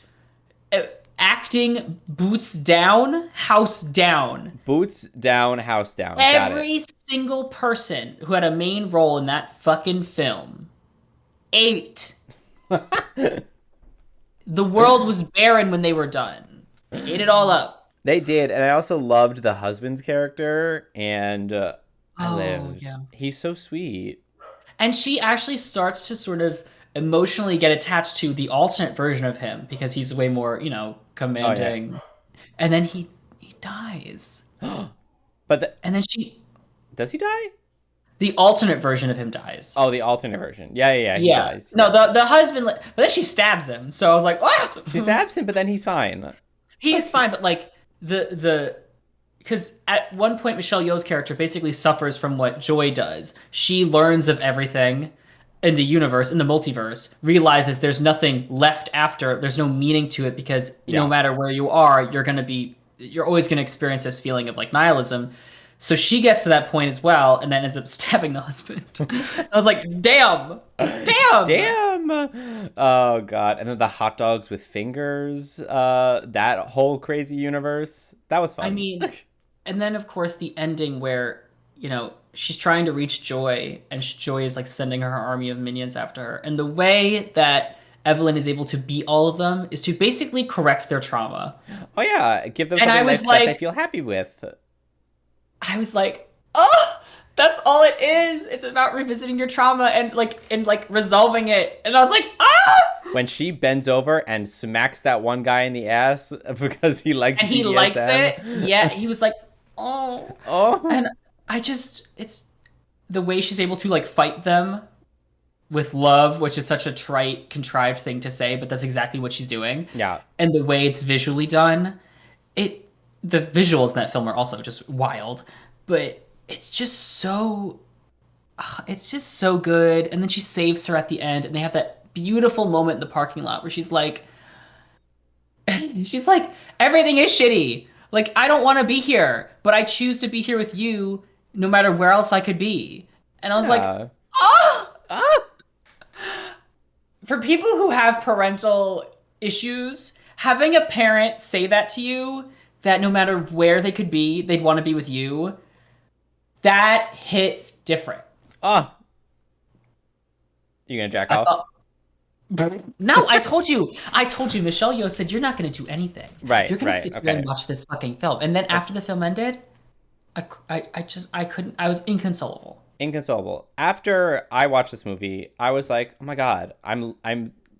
acting boots down, house down. Boots down, house down. Every single person who had a main role in that fucking film ate. The world was barren when they were done. They ate it all up. They did, and I also loved the husband's character, and I lived. Yeah. He's so sweet. And she actually starts to sort of emotionally get attached to the alternate version of him because he's way more, commanding. Oh, yeah. And then he dies. And then she... Does he die? The alternate version of him dies. Oh, the alternate version. Yeah. He dies. No, the husband... But then she stabs him, so I was like, ah! She stabs him, but then he's fine. He is fine, but like, because at one point Michelle Yeoh's character basically suffers from what Joy does. She learns of everything in the universe, in the multiverse, realizes there's nothing left after, there's no meaning to it because no matter where you are, you're always going to experience this feeling of like nihilism. So she gets to that point as well, and then ends up stabbing the husband. I was like, damn! Oh, God. And then the hot dogs with fingers, that whole crazy universe. That was fun. I mean, and then, of course, the ending where, she's trying to reach Joy, and Joy is, like, sending her army of minions after her. And the way that Evelyn is able to beat all of them is to basically correct their trauma. Oh, yeah. Give them something that they feel happy with. I was like, oh, that's all it is. It's about revisiting your trauma and resolving it. And I was like, ah! When she bends over and smacks that one guy in the ass because he likes BDSM. And he likes it. Yeah, he was like, oh. Oh. And it's the way she's able to like fight them with love, which is such a trite, contrived thing to say, but that's exactly what she's doing. Yeah. And the way it's visually done, the visuals in that film are also just wild, but it's just so good. And then she saves her at the end, and they have that beautiful moment in the parking lot where she's like, everything is shitty. Like, I don't want to be here, but I choose to be here with you no matter where else I could be. And I was like, oh! For people who have parental issues, having a parent say that to you, that no matter where they could be, they'd want to be with you, that hits different. You gonna jack off? No, I told you. Michelle Yeoh said you're not gonna do anything. Right. You're gonna sit here and watch this fucking film. And then after the film ended, I couldn't. I was inconsolable. After I watched this movie, I was like, oh my God, I'm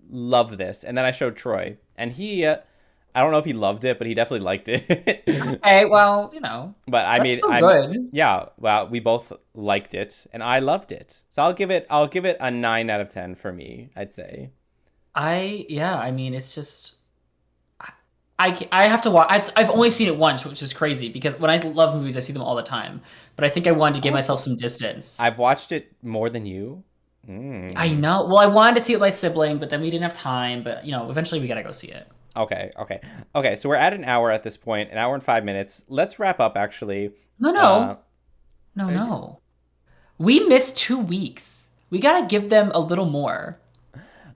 love this. And then I showed Troy, and he. I don't know if he loved it, but he definitely liked it. Okay, well, But I mean, good. Yeah, well, we both liked it, and I loved it. So I'll give it a 9 out of 10 for me, I'd say. I mean, it's just, I have to watch. I've only seen it once, which is crazy because when I love movies, I see them all the time. But I think I wanted to give myself some distance. I've watched it more than you. I Mm. know. Well, I wanted to see it with my sibling, but then we didn't have time. But eventually we gotta go see it. Okay. So we're at an hour at this point, an hour and 5 minutes. Let's wrap up, actually. No, Uh, no, no, no. We missed 2 weeks. We gotta give them a little more.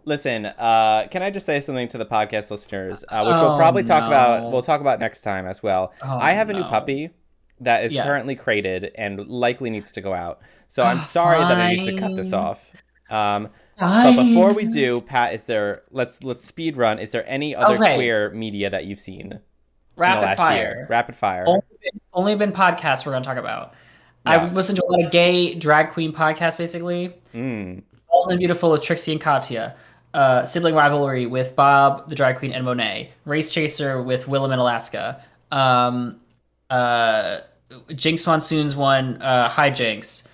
Listen, can I just say something to the podcast listeners, which we'll Oh probably talk about. We'll no. talk about next time as well. Oh I have a new no. puppy that is Yeah. currently crated and likely needs to go out. So I'm sorry that I need to cut this Fine. off. Um, but before we Fine. do, Pat, is there? Let's speed run. Is there any other Okay. queer media that you've seen in the Rapid last year? fire. Rapid fire. Only been podcasts we're gonna talk about. Yeah. I've listened to a lot of gay drag queen podcasts, basically. Mm. Bold and Beautiful with Trixie and Katya. Sibling Rivalry with Bob, the drag queen, and Monet. Race Chaser with Willem and Alaska. Um, uh, Jinx Monsoon's one, Hijinks.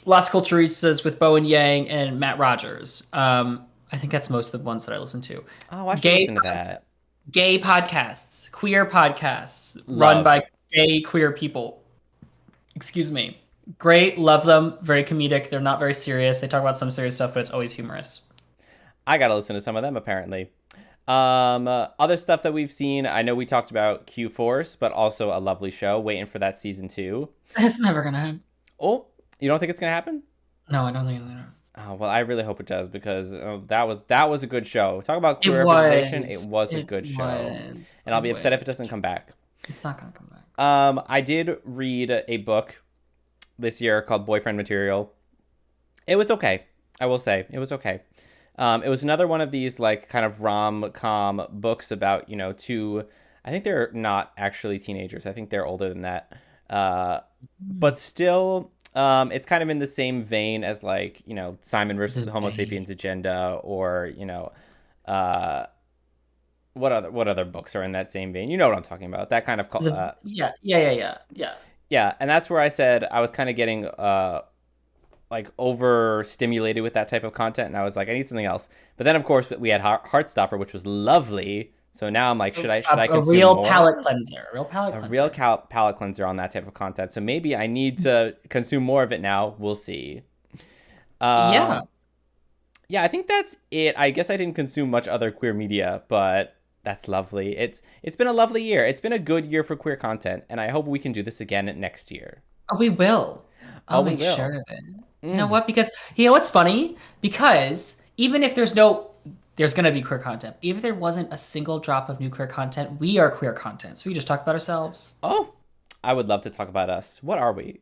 Las Culturistas with Bo and Yang and Matt Rogers. I think that's most of the ones that I listen to. Oh, I should Gay listen to that. gay podcasts, queer podcasts run Love. by gay queer people. Excuse me. Great, love them. Very comedic. They're not very serious. They talk about some serious stuff, but it's always humorous. I gotta listen to some of them apparently. Other stuff that we've seen. I know we talked about Q Force, but also a lovely show. Waiting for that season 2. It's never gonna happen. Oh, you don't think it's gonna happen? No, I don't think it's gonna. Oh, well, I really hope it does because that was a good show. Talk about It queer representation. It was. was a It good show, was. and I'll be It upset if was. it doesn't come back. It's not gonna come back. I did read a book this year called Boyfriend Material. It was okay. I will say it was okay. It was another one of these like kind of rom-com books about two. I think they're not actually teenagers. I think they're older than that. But still, it's kind of in the same vein as like Simon versus the Homo sapiens agenda, or uh, what other books are in that same vein? You know what I'm talking about? That kind of Yeah. yeah, and that's where I said I was kind of getting like overstimulated with that type of content, and I was like, I need something else. But then of course we had Heartstopper, which was lovely. So now I'm like, should I A consume real more? palate cleanser. A real palate cleanser on that type of content. So maybe I need to consume more of it now. We'll see. Yeah. Yeah, I think that's it. I guess I didn't consume much other queer media, but that's lovely. It's been a lovely year. It's been a good year for queer content, and I hope we can do this again next year. Oh, we will. Oh, I'll we make sure will. of it. You know what? Because you know what's funny? Because even if there's gonna be queer content. Even if there wasn't a single drop of new queer content, we are queer content. So we just talk about ourselves. Oh, I would love to talk about us. What are we?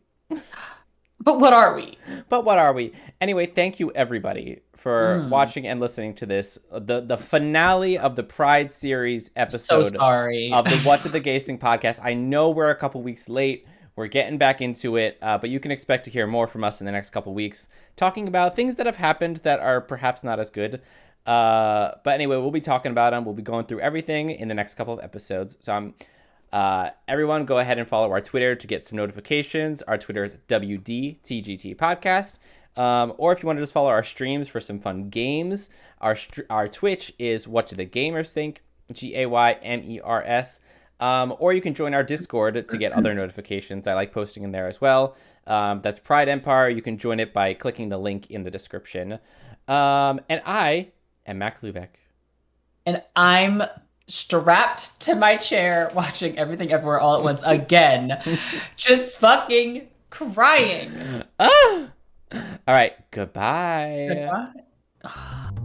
But what are we? But what are we? Anyway, thank you everybody for watching and listening to this. The finale of the Pride series So episode sorry. of the What Did the Gays Think podcast. I know we're a couple weeks late. We're getting back into it, but you can expect to hear more from us in the next couple weeks, talking about things that have happened that are perhaps not as good. But anyway, we'll be talking about them. We'll be going through everything in the next couple of episodes. So everyone go ahead and follow our Twitter to get some notifications. Our Twitter is WDTGT Podcast. Or if you want to just follow our streams for some fun games, our Twitch is What Do the Gamers Think? GAYMERS. Or you can join our Discord to get other notifications. I like posting in there as well. That's Pride Empire. You can join it by clicking the link in the description. And I am Mac Lubeck. And I'm strapped to my chair watching Everything Everywhere All at Once again. Just fucking crying. All right. Goodbye. Goodbye.